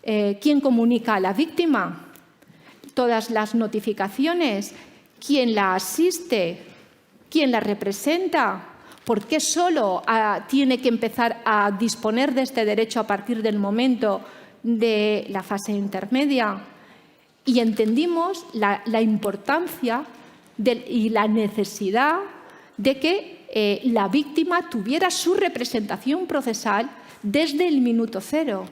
¿Quién comunica a la víctima? Todas las notificaciones, ¿quién la asiste? ¿Quién la representa? ¿Por qué solo tiene que empezar a disponer de este derecho a partir del momento de la fase intermedia? Y entendimos la importancia y la necesidad de que la víctima tuviera su representación procesal desde el minuto cero.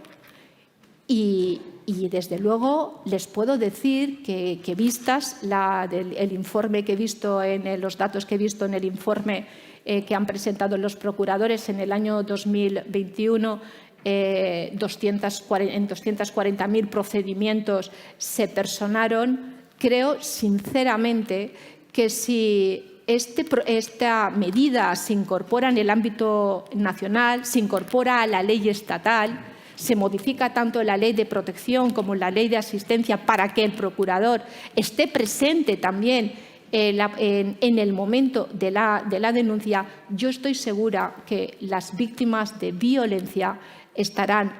Y desde luego les puedo decir que vistas el informe que he visto, los datos que he visto en el informe que han presentado los procuradores en el año 2021, en 240.000 procedimientos se personaron. Creo sinceramente que si esta medida se incorpora en el ámbito nacional, se incorpora a la ley estatal, se modifica tanto la ley de protección como la ley de asistencia para que el procurador esté presente también en el momento de la denuncia, yo estoy segura que las víctimas de violencia estarán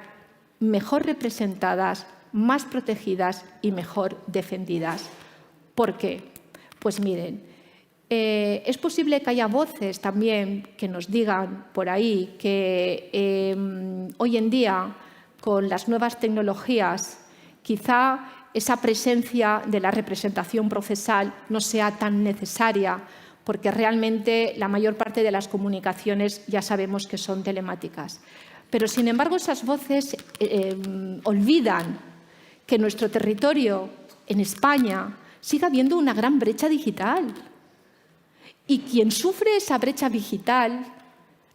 mejor representadas, más protegidas y mejor defendidas. ¿Por qué? Pues miren, es posible que haya voces también que nos digan por ahí que hoy en día, con las nuevas tecnologías, quizá esa presencia de la representación procesal no sea tan necesaria, porque realmente la mayor parte de las comunicaciones ya sabemos que son telemáticas. Pero, sin embargo, esas voces olvidan que en nuestro territorio, en España, sigue habiendo una gran brecha digital. Y quien sufre esa brecha digital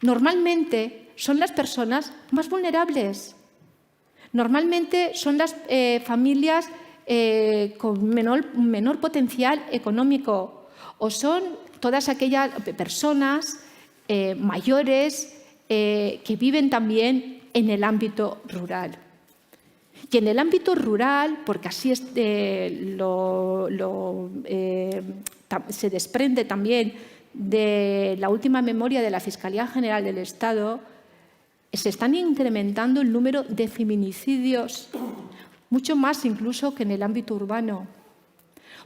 normalmente son las personas más vulnerables. Normalmente son las familias con menor potencial económico, o son todas aquellas personas mayores que viven también en el ámbito rural. Y en el ámbito rural, porque así se desprende también de la última memoria de la Fiscalía General del Estado, se están incrementando el número de feminicidios, mucho más incluso que en el ámbito urbano,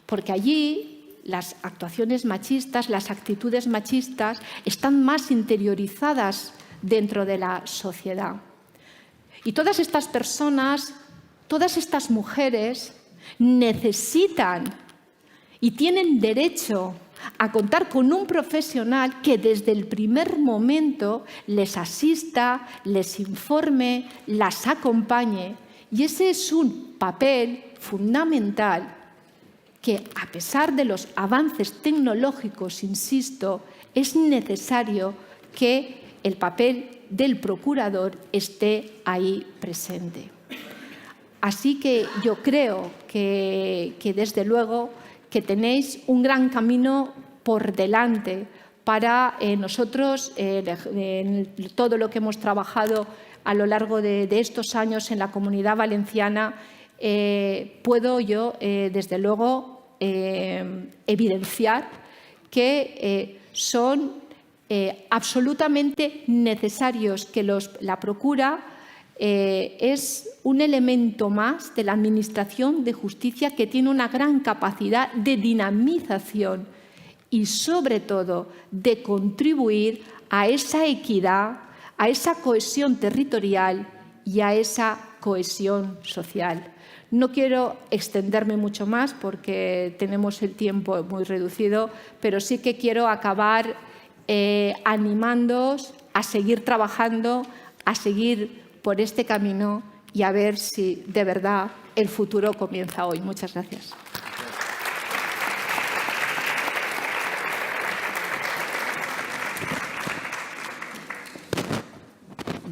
porque allí las actuaciones machistas, las actitudes machistas están más interiorizadas dentro de la sociedad. Y todas estas personas, todas estas mujeres necesitan y tienen derecho a contar con un profesional que desde el primer momento les asista, les informe, las acompañe. Y ese es un papel fundamental que, a pesar de los avances tecnológicos, insisto, es necesario que el papel del procurador esté ahí presente. Así que yo creo que desde luego, que tenéis un gran camino por delante para nosotros, todo lo que hemos trabajado a lo largo de estos años en la Comunidad Valenciana, puedo yo, desde luego, evidenciar que son absolutamente necesarios, que la Procura es un elemento más de la Administración de Justicia que tiene una gran capacidad de dinamización y, sobre todo, de contribuir a esa equidad, a esa cohesión territorial y a esa cohesión social. No quiero extenderme mucho más porque tenemos el tiempo muy reducido, pero sí que quiero acabar animándoos a seguir trabajando, a seguir por este camino y a ver si de verdad el futuro comienza hoy. Muchas gracias.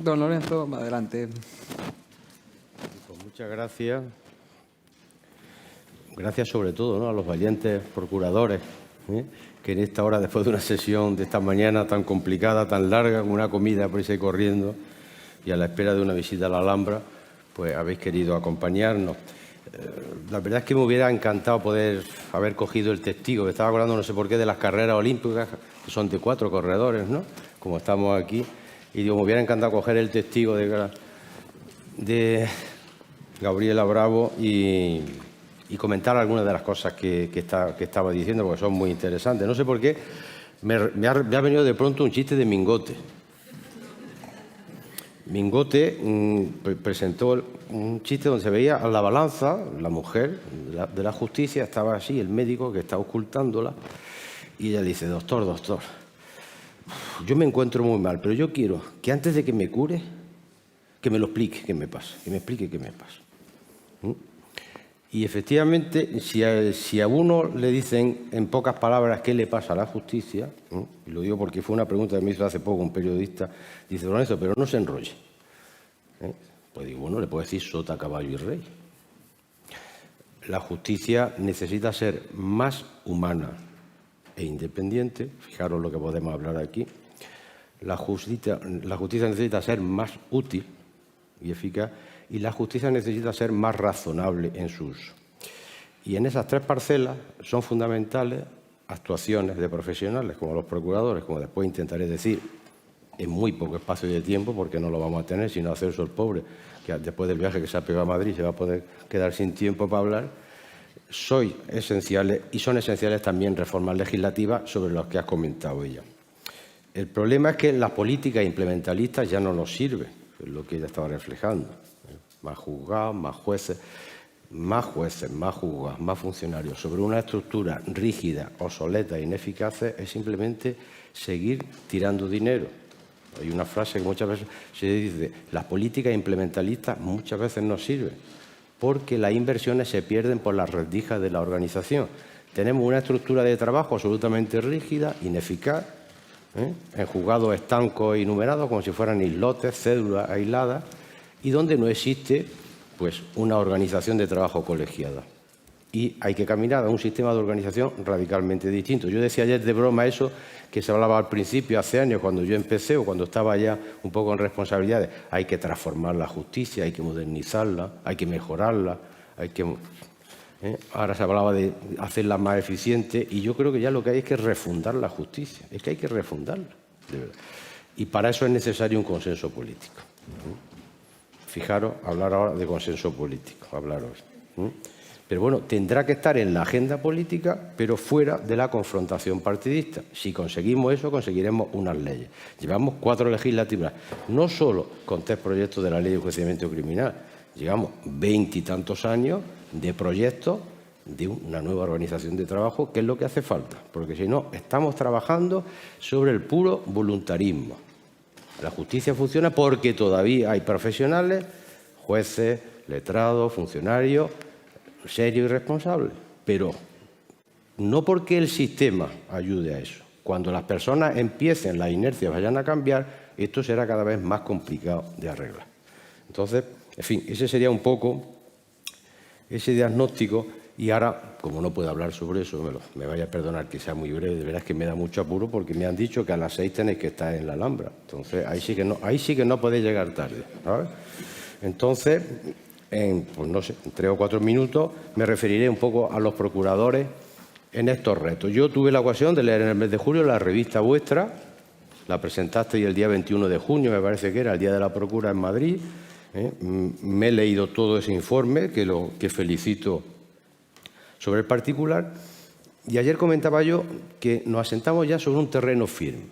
Don Lorenzo, adelante.
Pues muchas gracias. Gracias sobre todo, ¿no?, a los valientes procuradores, que en esta hora, después de una sesión de esta mañana tan complicada, tan larga, con una comida prisa y corriendo, y a la espera de una visita a la Alhambra, pues habéis querido acompañarnos. La verdad es que me hubiera encantado poder haber cogido el testigo. Me estaba acordando, no sé por qué, de las carreras olímpicas, que son de 4 corredores, ¿no?, como estamos aquí. Y digo, me hubiera encantado coger el testigo de Gabriela Bravo y comentar algunas de las cosas que estaba diciendo, porque son muy interesantes. No sé por qué, me ha venido de pronto un chiste de Mingote. Mingote presentó un chiste donde se veía a la balanza, la mujer de la justicia, estaba así, el médico que está ocultándola, y ella le dice, doctor, yo me encuentro muy mal, pero yo quiero que antes de que me cure, que me lo explique qué me pasa, que me explique qué me pasa. Y efectivamente, si a uno le dicen en pocas palabras qué le pasa a la justicia, y lo digo porque fue una pregunta que me hizo hace poco un periodista, dice, Lorenzo, pero no se enrolle. Pues digo, bueno, le puedo decir sota, caballo y rey. La justicia necesita ser más humana e independiente. Fijaros lo que podemos hablar aquí. La justicia necesita ser más útil y eficaz, y la justicia necesita ser más razonable en su uso. Y en esas 3 parcelas son fundamentales actuaciones de profesionales como los procuradores, como después intentaré decir en muy poco espacio de tiempo, porque no lo vamos a tener, sino hacer eso el pobre, que después del viaje que se ha pegado a Madrid se va a poder quedar sin tiempo para hablar. Son esenciales, y son esenciales también reformas legislativas sobre las que has comentado ella. El problema es que la política implementalista ya no nos sirve, es lo que ella estaba reflejando. Más juzgados, más jueces, más juzgados, más funcionarios. Sobre una estructura rígida, obsoleta e ineficaz es simplemente seguir tirando dinero. Hay una frase que muchas veces se dice, las políticas implementalistas muchas veces no sirven, porque las inversiones se pierden por las rendijas de la organización. Tenemos una estructura de trabajo absolutamente rígida, ineficaz, en juzgados estancos y numerados, como si fueran islotes, cédulas aisladas, y donde no existe pues, una organización de trabajo colegiada. Y hay que caminar a un sistema de organización radicalmente distinto. Yo decía ayer de broma eso que se hablaba al principio, hace años, cuando yo empecé o cuando estaba ya un poco en responsabilidades. Hay que transformar la justicia, hay que modernizarla, hay que mejorarla, Ahora se hablaba de hacerla más eficiente, y yo creo que ya lo que hay es que refundar la justicia. Es que hay que refundarla, de verdad. Y para eso es necesario un consenso político. Fijaros, hablar ahora de consenso político, hablaros. Pero bueno, tendrá que estar en la agenda política, pero fuera de la confrontación partidista. Si conseguimos eso, conseguiremos unas leyes. Llevamos 4 legislaturas, no solo con 3 proyectos de la Ley de Enjuiciamiento Criminal, llevamos 20 y tantos años de proyectos de una nueva organización de trabajo, que es lo que hace falta, porque si no, estamos trabajando sobre el puro voluntarismo. La justicia funciona porque todavía hay profesionales, jueces, letrados, funcionarios, serios y responsables, pero no porque el sistema ayude a eso. Cuando las personas empiecen, las inercias vayan a cambiar, esto será cada vez más complicado de arreglar. Entonces, en fin, ese sería un poco ese diagnóstico. Y ahora, como no puedo hablar sobre eso, me vaya a perdonar que sea muy breve, de verdad es que me da mucho apuro porque me han dicho que a las 6 tenéis que estar en la Alhambra. Entonces, ahí sí que no podéis llegar tarde, ¿sabes? Entonces, pues no sé, en 3 o 4 minutos me referiré un poco a los procuradores en estos retos. Yo tuve la ocasión de leer en el mes de julio la revista vuestra, la presentasteis el día 21 de junio, me parece que era el Día de la Procura en Madrid. Me he leído todo ese informe, que felicito sobre el particular, y ayer comentaba yo que nos asentamos ya sobre un terreno firme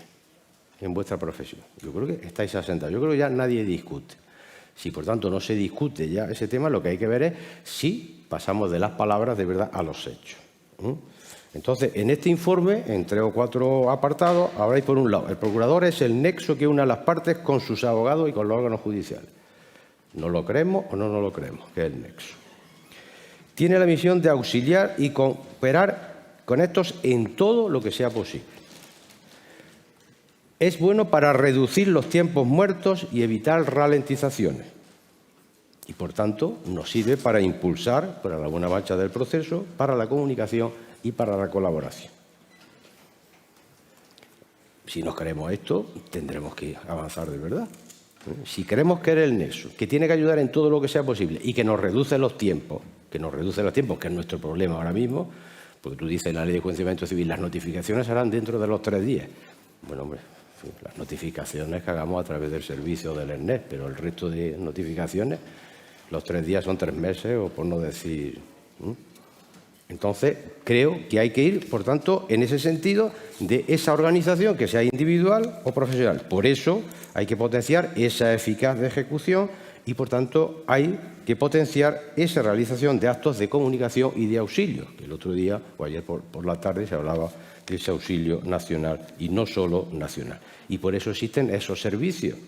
en vuestra profesión. Yo creo que estáis asentados, yo creo que ya nadie discute. Si por tanto no se discute ya ese tema, lo que hay que ver es si pasamos de las palabras de verdad a los hechos. Entonces, en este informe, en 3 o 4 apartados, habláis por un lado, el procurador es el nexo que une a las partes con sus abogados y con los órganos judiciales. ¿No lo creemos o no lo creemos, que es el nexo? Tiene la misión de auxiliar y cooperar con estos en todo lo que sea posible. es bueno para reducir los tiempos muertos y evitar ralentizaciones. Y, por tanto, nos sirve para impulsar, para la buena marcha del proceso, para la comunicación y para la colaboración. Si nos creemos esto, tendremos que avanzar de verdad. Si creemos que es el nexo, que tiene que ayudar en todo lo que sea posible y que nos reduce los tiempos, que es nuestro problema ahora mismo, porque tú dices en la Ley de Enjuiciamiento Civil, las notificaciones serán dentro de los 3 días. Bueno, hombre, las notificaciones que hagamos a través del servicio del ERNES, pero el resto de notificaciones, los 3 días son 3 meses, o por no decir... Entonces, creo que hay que ir, por tanto, en ese sentido de esa organización, que sea individual o profesional. Por eso hay que potenciar esa eficaz de ejecución y, por tanto, hay que potenciar esa realización de actos de comunicación y de auxilio. El otro día, o ayer por la tarde, se hablaba de ese auxilio nacional y no solo nacional. Y por eso existen esos servicios.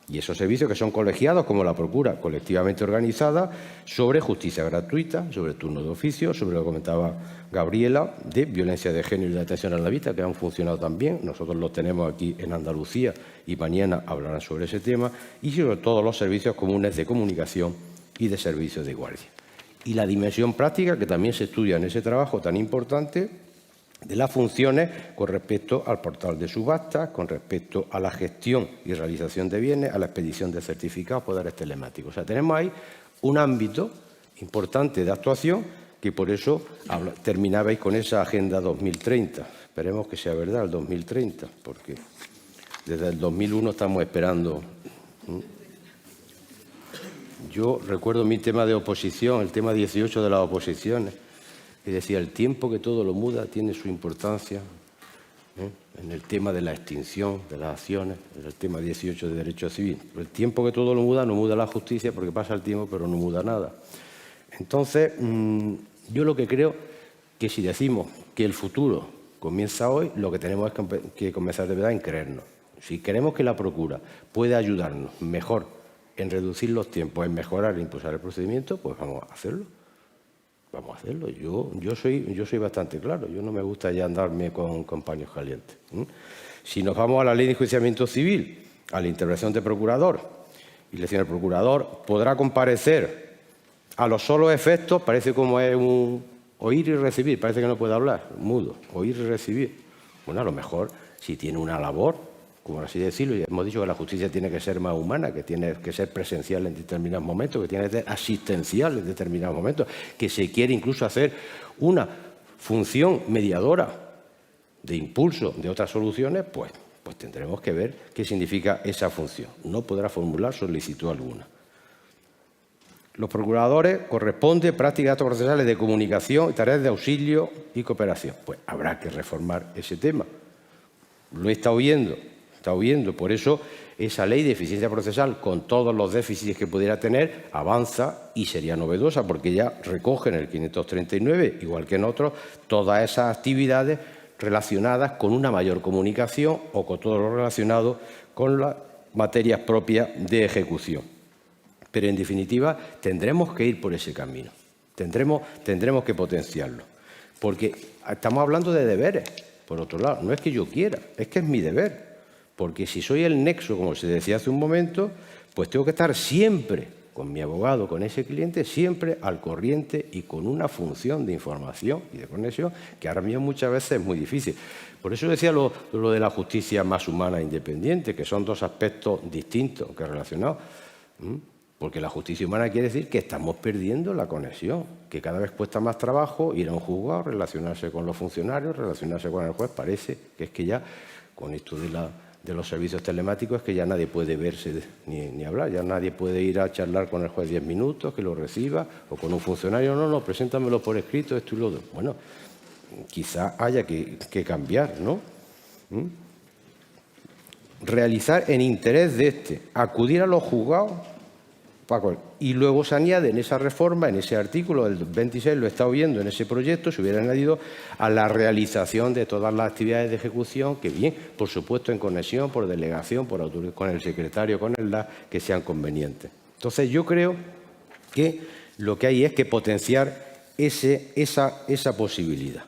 Y esos servicios que son colegiados, como la Procura, colectivamente organizada, sobre justicia gratuita, sobre turno de oficio, sobre lo que comentaba Gabriela, de violencia de género y de atención a la víctima, que han funcionado también. Nosotros los tenemos aquí en Andalucía y mañana hablarán sobre ese tema. Y sobre todo los servicios comunes de comunicación y de servicios de guardia. Y la dimensión práctica, que también se estudia en ese trabajo tan importante, de las funciones con respecto al portal de subastas, con respecto a la gestión y realización de bienes, a la expedición de certificados, poderes telemáticos. O sea, tenemos ahí un ámbito importante de actuación que por eso terminabais con esa Agenda 2030. Esperemos que sea verdad el 2030, porque desde el 2001 estamos esperando. Yo recuerdo mi tema de oposición, el tema 18 de las oposiciones, que decía, el tiempo que todo lo muda tiene su importancia, en el tema de la extinción de las acciones, en el tema 18 de Derecho Civil. El tiempo que todo lo muda, no muda la justicia, porque pasa el tiempo, pero no muda nada. Entonces, yo lo que creo que si decimos que el futuro comienza hoy, lo que tenemos es que comenzar de verdad en creernos. Si queremos que la Procura pueda ayudarnos mejor en reducir los tiempos, en mejorar e impulsar el procedimiento, pues vamos a hacerlo. Vamos a hacerlo. Yo soy bastante claro. Yo no me gusta ya andarme con paños calientes. Si nos vamos a la Ley de Enjuiciamiento Civil, a la intervención de procurador, y le decía el procurador podrá comparecer a los solos efectos, parece como es un oír y recibir, parece que no puede hablar, mudo, oír y recibir. Bueno, a lo mejor si tiene una labor, como así decirlo, y hemos dicho que la justicia tiene que ser más humana, que tiene que ser presencial en determinados momentos, que tiene que ser asistencial en determinados momentos, que se quiere incluso hacer una función mediadora de impulso de otras soluciones, pues tendremos que ver qué significa esa función. No podrá formular solicitud alguna. Los procuradores corresponde prácticas de actos procesales de comunicación y tareas de auxilio y cooperación. Pues habrá que reformar ese tema. Lo he estado viendo. Por eso esa ley de eficiencia procesal, con todos los déficits que pudiera tener, avanza y sería novedosa porque ya recoge en el 539, igual que en otros, todas esas actividades relacionadas con una mayor comunicación o con todo lo relacionado con las materias propias de ejecución. Pero, en definitiva, tendremos que ir por ese camino. Tendremos que potenciarlo. Porque estamos hablando de deberes, por otro lado. No es que yo quiera, es que es mi deber. Porque si soy el nexo, como se decía hace un momento, pues tengo que estar siempre con mi abogado, con ese cliente, siempre al corriente y con una función de información y de conexión que ahora mismo muchas veces es muy difícil. Por eso decía lo de la justicia más humana e independiente, que son dos aspectos distintos que relacionados. Porque la justicia humana quiere decir que estamos perdiendo la conexión, que cada vez cuesta más trabajo ir a un juzgado, relacionarse con los funcionarios, relacionarse con el juez. Parece que es que ya con esto de los servicios telemáticos es que ya nadie puede verse ni hablar, ya nadie puede ir a charlar con el juez 10 minutos, que lo reciba, o con un funcionario, no, preséntamelo por escrito, esto y lo otro. Bueno, quizá haya que cambiar, ¿no? Realizar en interés de acudir a los juzgados, y luego se añade en esa reforma, en ese artículo del 26, lo he estado viendo en ese proyecto, se hubiera añadido a la realización de todas las actividades de ejecución, que bien, por supuesto, en conexión, por delegación, por autoridad, con el secretario, con el DAS, que sean convenientes. Entonces, yo creo que lo que hay es que potenciar esa posibilidad.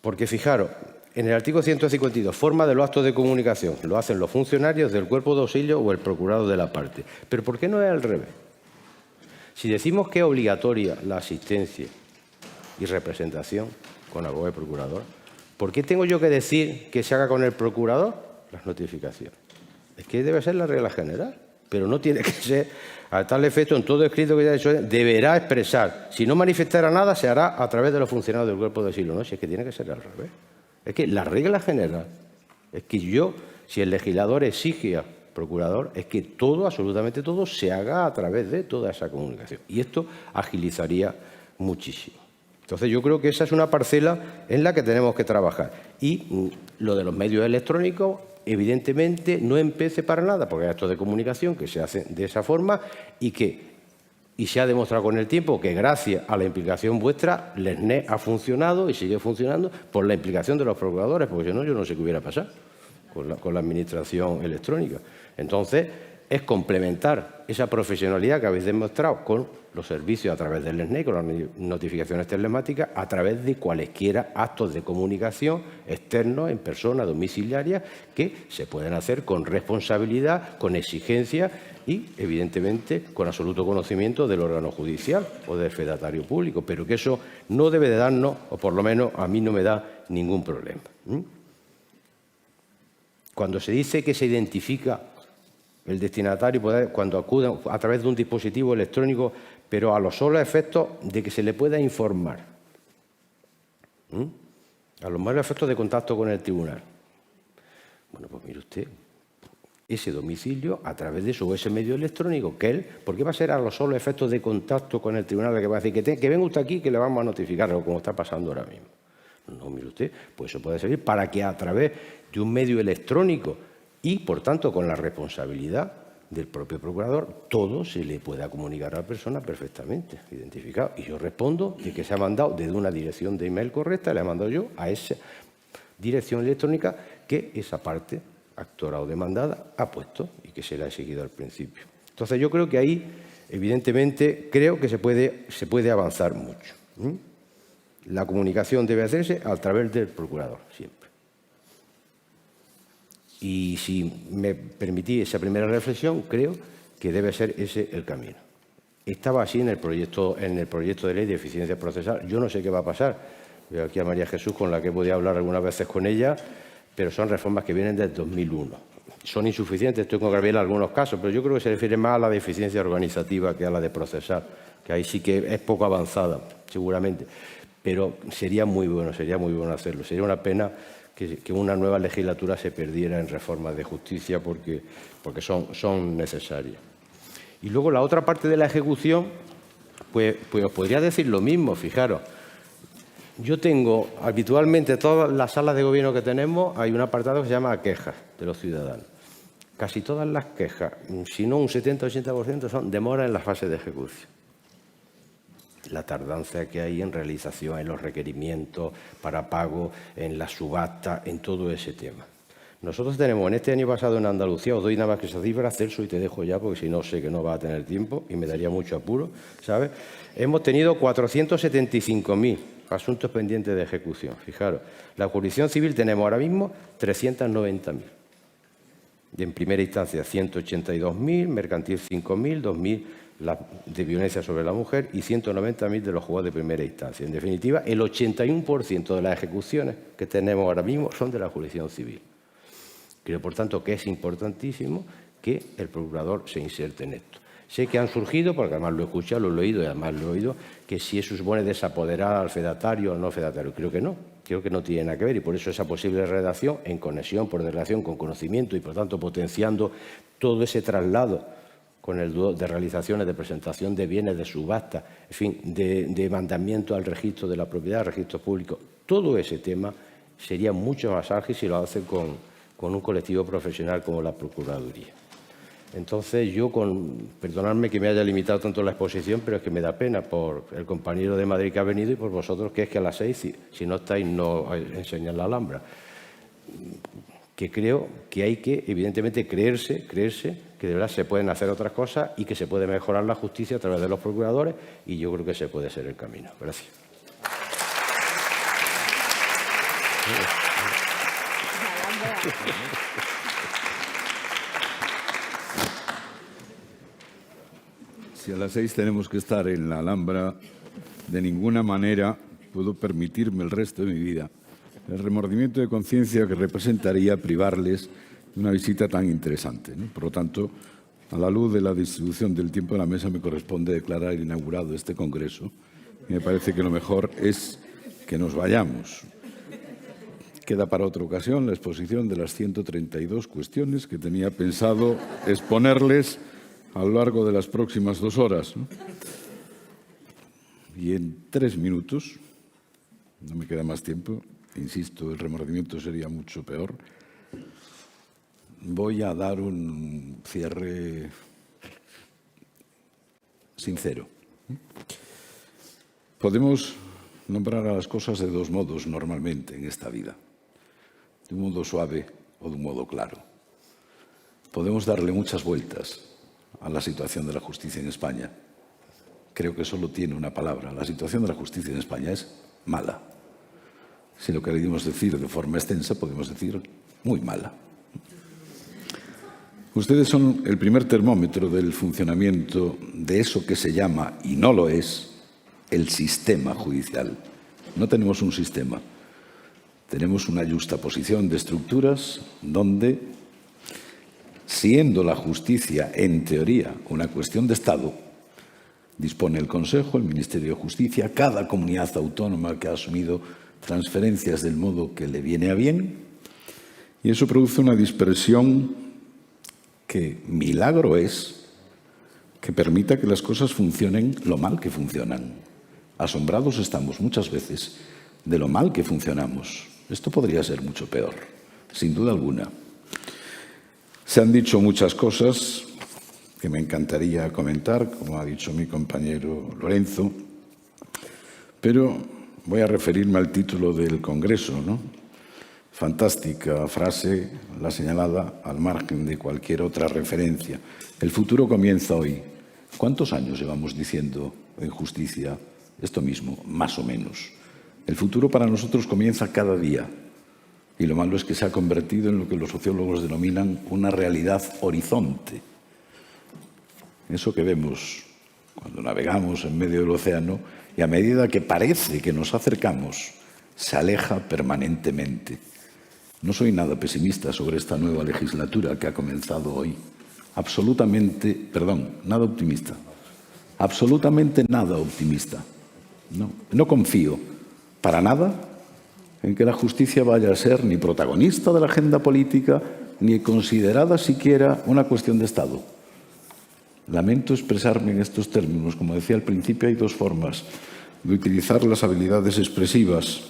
Porque, fijaros, En el artículo 152, forma de los actos de comunicación. Lo hacen los funcionarios del cuerpo de auxilio o el procurador de la parte. Pero ¿por qué no es al revés? Si decimos que es obligatoria la asistencia y representación con abogado y procurador, ¿por qué tengo yo que decir que se haga con el procurador las notificaciones? Es que debe ser la regla general, pero no tiene que ser a tal efecto en todo escrito que ya he hecho, deberá expresar. Si no manifestara nada, se hará a través de los funcionarios del cuerpo de auxilio. No, si es que tiene que ser al revés. Es que la regla general es que si el legislador exige al procurador, es que todo, absolutamente todo, se haga a través de toda esa comunicación. Y esto agilizaría muchísimo. Entonces, yo creo que esa es una parcela en la que tenemos que trabajar. Y lo de los medios electrónicos, evidentemente, no empece para nada, porque hay actos de comunicación que se hacen de esa forma y se ha demostrado con el tiempo que gracias a la implicación vuestra, el SNE ha funcionado y sigue funcionando por la implicación de los procuradores, porque si no, yo no sé qué hubiera pasado con la administración electrónica. Entonces, es complementar esa profesionalidad que habéis demostrado con los servicios a través del SNE, con las notificaciones telemáticas, a través de cualesquiera actos de comunicación externos, en persona, domiciliaria, que se pueden hacer con responsabilidad, con exigencia y, evidentemente, con absoluto conocimiento del órgano judicial o del fedatario público, pero que eso no debe de darnos, o por lo menos a mí no me da ningún problema. Cuando se dice que se identifica el destinatario cuando acude a través de un dispositivo electrónico, pero a los solos efectos de que se le pueda informar, a los malos efectos de contacto con el tribunal. Bueno, pues mire usted, ese domicilio a través de eso o ese medio electrónico, que él, ¿por qué va a ser a los solos efectos de contacto con el tribunal el que va a decir que venga usted aquí que le vamos a notificar, como está pasando ahora mismo? No, mire usted, pues eso puede servir para que a través de un medio electrónico y, por tanto, con la responsabilidad del propio procurador, todo se le pueda comunicar a la persona perfectamente identificado. Y yo respondo de que se ha mandado desde una dirección de email correcta, le he mandado yo a esa dirección electrónica que esa parte actora o demandada ha puesto y que se le ha seguido al principio. Entonces, yo creo que ahí, evidentemente, creo que se puede avanzar mucho. La comunicación debe hacerse a través del procurador, siempre. Y si me permitís esa primera reflexión, creo que debe ser ese el camino. Estaba así en el proyecto de ley de eficiencia procesal. Yo no sé qué va a pasar. Veo aquí a María Jesús, con la que he podido hablar algunas veces con ella, pero son reformas que vienen del 2001. Son insuficientes, estoy con Gabriela en algunos casos, pero yo creo que se refiere más a la de eficiencia organizativa que a la de procesal, que ahí sí que es poco avanzada, seguramente. Pero sería muy bueno hacerlo. Sería una pena que una nueva legislatura se perdiera en reformas de justicia porque son necesarias. Y luego la otra parte de la ejecución, pues os podría decir lo mismo, fijaros. Yo tengo habitualmente todas las salas de gobierno que tenemos, hay un apartado que se llama quejas de los ciudadanos. Casi todas las quejas, si no un 70-80%, son demoras en la fase de ejecución. La tardanza que hay en realización, en los requerimientos para pago, en la subasta, en todo ese tema. Nosotros tenemos en este año pasado en Andalucía, os doy nada más que esa cifra, Celso, y te dejo ya porque si no sé que no va a tener tiempo y me daría mucho apuro, ¿sabes? Hemos tenido 475.000 asuntos pendientes de ejecución. Fijaros, la jurisdicción civil tenemos ahora mismo 390.000. Y en primera instancia 182.000, mercantil 5.000, 2.000 de violencia sobre la mujer y 190.000 de los juzgados de primera instancia. En definitiva, el 81% de las ejecuciones que tenemos ahora mismo son de la jurisdicción civil. Creo, por tanto, que es importantísimo que el procurador se inserte en esto. Sé que han surgido, porque además lo he escuchado, lo he oído y además lo he oído, que si eso supone desapoderar al fedatario o no fedatario. Creo que no tiene nada que ver y por eso esa posible redacción en conexión, por relación con conocimiento y por tanto potenciando todo ese traslado con el de realizaciones de presentación de bienes, de subasta, en fin, de mandamiento al registro de la propiedad, registro público. Todo ese tema sería mucho más ágil si lo hace con un colectivo profesional como la Procuraduría. Entonces, yo, perdonadme que me haya limitado tanto la exposición, pero es que me da pena por el compañero de Madrid que ha venido y por vosotros, que es que a las 6, si no estáis, no enseñan la Alhambra. Que creo que hay que, evidentemente, creerse que de verdad se pueden hacer otras cosas y que se puede mejorar la justicia a través de los procuradores y yo creo que ese puede ser el camino. Gracias.
Si a las 6 tenemos que estar en la Alhambra, de ninguna manera puedo permitirme el resto de mi vida el remordimiento de conciencia que representaría privarles de una visita tan interesante, ¿no? Por lo tanto, a la luz de la distribución del tiempo de la mesa, me corresponde declarar inaugurado este congreso. Y me parece que lo mejor es que nos vayamos. Queda para otra ocasión la exposición de las 132 cuestiones que tenía pensado exponerles a lo largo de las próximas 2 horas, ¿no? Y en 3 minutos, no me queda más tiempo, insisto, el remordimiento sería mucho peor, voy a dar un cierre sincero. Podemos nombrar a las cosas de 2 modos normalmente en esta vida, de un modo suave o de un modo claro. Podemos darle muchas vueltas a la situación de la justicia en España. Creo que solo tiene una palabra. La situación de la justicia en España es mala. Si lo queremos decir de forma extensa, podemos decir muy mala. Ustedes son el primer termómetro del funcionamiento de eso que se llama, y no lo es, el sistema judicial. No tenemos un sistema. Tenemos una justaposición de estructuras donde, siendo la justicia, en teoría, una cuestión de Estado, dispone el Consejo, el Ministerio de Justicia, cada comunidad autónoma que ha asumido transferencias del modo que le viene a bien, y eso produce una dispersión que milagro es que permita que las cosas funcionen lo mal que funcionan. Asombrados estamos muchas veces de lo mal que funcionamos. Esto podría ser mucho peor, sin duda alguna. Se han dicho muchas cosas que me encantaría comentar, como ha dicho mi compañero Lorenzo, pero voy a referirme al título del Congreso, ¿no? Fantástica frase, la señalada al margen de cualquier otra referencia. El futuro comienza hoy. ¿Cuántos años llevamos diciendo en justicia esto mismo? Más o menos. El futuro para nosotros comienza cada día. Y lo malo es que se ha convertido en lo que los sociólogos denominan una realidad horizonte. Eso que vemos cuando navegamos en medio del océano y a medida que parece que nos acercamos, se aleja permanentemente. No soy nada pesimista sobre esta nueva legislatura que ha comenzado hoy. Nada optimista. Absolutamente nada optimista. No confío para nada en que la justicia vaya a ser ni protagonista de la agenda política ni considerada siquiera una cuestión de Estado. Lamento expresarme en estos términos. Como decía al principio, hay 2 formas de utilizar las habilidades expresivas,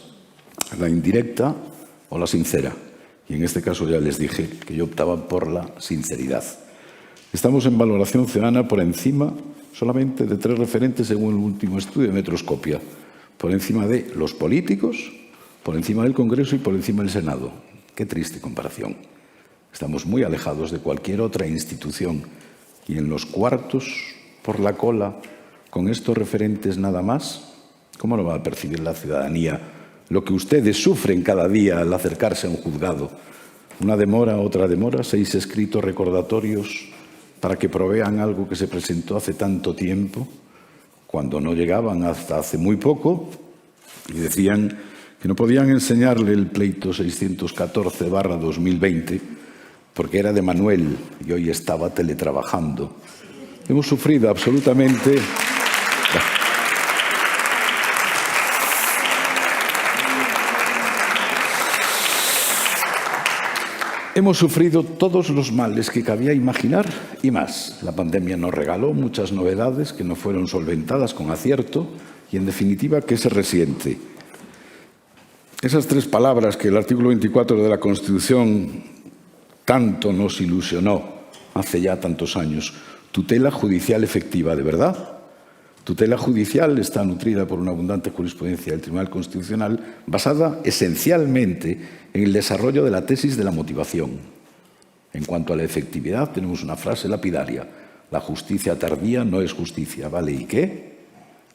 la indirecta o la sincera. Y en este caso ya les dije que yo optaba por la sinceridad. Estamos en valoración ciudadana por encima solamente de 3 referentes según el último estudio de Metroscopia. Por encima de los políticos, por encima del Congreso y por encima del Senado. Qué triste comparación. Estamos muy alejados de cualquier otra institución. Y en los cuartos, por la cola, con estos referentes nada más, ¿cómo lo va a percibir la ciudadanía? Lo que ustedes sufren cada día al acercarse a un juzgado. Una demora, otra demora, 6 escritos recordatorios para que provean algo que se presentó hace tanto tiempo, cuando no llegaban hasta hace muy poco, y decían que no podían enseñarle el pleito 614/2020 porque era de Manuel y hoy estaba teletrabajando. Hemos sufrido absolutamente... Hemos sufrido todos los males que cabía imaginar y más. La pandemia nos regaló muchas novedades que no fueron solventadas con acierto y, en definitiva, que se resiente. Esas 3 palabras que el artículo 24 de la Constitución tanto nos ilusionó hace ya tantos años, tutela judicial efectiva, ¿de verdad? Tutela judicial está nutrida por una abundante jurisprudencia del Tribunal Constitucional basada esencialmente en el desarrollo de la tesis de la motivación. En cuanto a la efectividad, tenemos una frase lapidaria: la justicia tardía no es justicia. ¿Vale? ¿Y qué?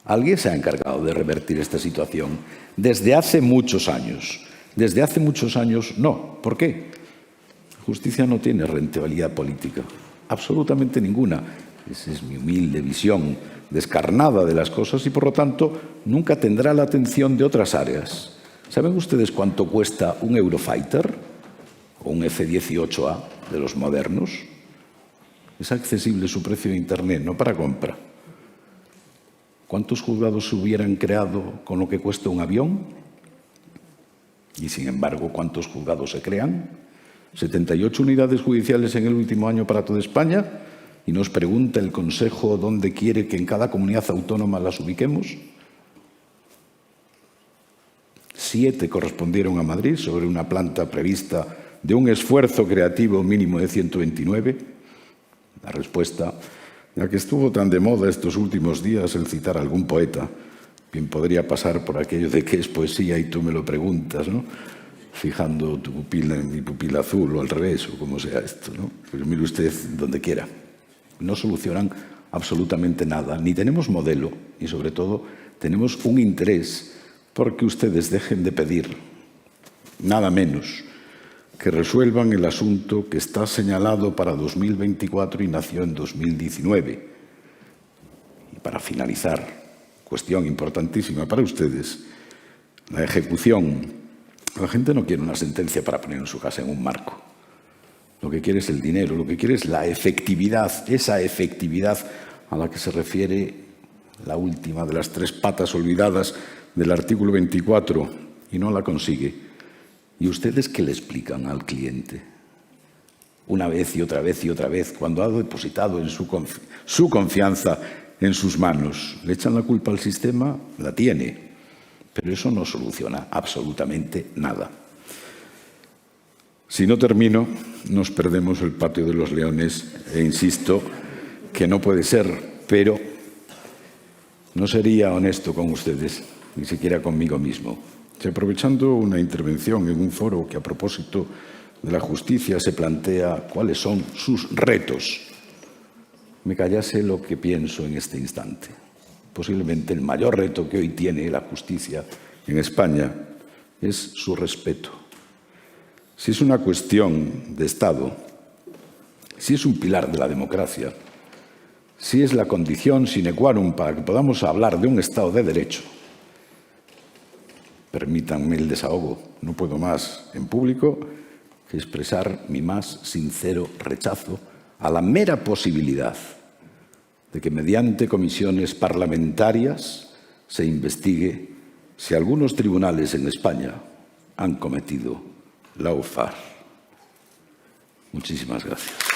Alguien se ha encargado de revertir esta situación desde hace muchos años. Desde hace muchos años no. ¿Por qué? Justicia no tiene rentabilidad política, absolutamente ninguna. Esa es mi humilde visión descarnada de las cosas y, por lo tanto, nunca tendrá la atención de otras áreas. ¿Saben ustedes cuánto cuesta un Eurofighter o un F-18A de los modernos? Es accesible su precio de Internet, no para compra. ¿Cuántos juzgados se hubieran creado con lo que cuesta un avión? Y, sin embargo, ¿cuántos juzgados se crean? 78 unidades judiciales en el último año para toda España, y nos pregunta el Consejo dónde quiere que en cada comunidad autónoma las ubiquemos. 7 correspondieron a Madrid sobre una planta prevista de un esfuerzo creativo mínimo de 129. La respuesta, ya que estuvo tan de moda estos últimos días el citar a algún poeta, bien podría pasar por aquello de que es poesía y tú me lo preguntas, ¿no? Fijando tu pupila en mi pupila azul o al revés, o como sea esto, ¿no? Pero mire usted donde quiera. No solucionan absolutamente nada, ni tenemos modelo, y sobre todo tenemos un interés porque ustedes dejen de pedir nada menos que resuelvan el asunto que está señalado para 2024 y nació en 2019. Y para finalizar, cuestión importantísima para ustedes, la ejecución. La gente no quiere una sentencia para poner en su casa en un marco. Lo que quiere es el dinero, lo que quiere es la efectividad, esa efectividad a la que se refiere la última de las 3 patas olvidadas del artículo 24, y no la consigue. ¿Y ustedes qué le explican al cliente? Una vez y otra vez y otra vez, cuando ha depositado en su confianza en sus manos, ¿le echan la culpa al sistema? La tiene. Pero eso no soluciona absolutamente nada. Si no termino, nos perdemos el patio de los leones e insisto que no puede ser, pero no sería honesto con ustedes, ni siquiera conmigo mismo. Si aprovechando una intervención en un foro que a propósito de la justicia se plantea cuáles son sus retos, me callase lo que pienso en este instante. Posiblemente el mayor reto que hoy tiene la justicia en España es su respeto. Si es una cuestión de Estado, si es un pilar de la democracia, si es la condición sine qua non para que podamos hablar de un Estado de Derecho, permítanme el desahogo, no puedo más en público que expresar mi más sincero rechazo a la mera posibilidad de que mediante comisiones parlamentarias se investigue si algunos tribunales en España han cometido lawfare. Muchísimas gracias.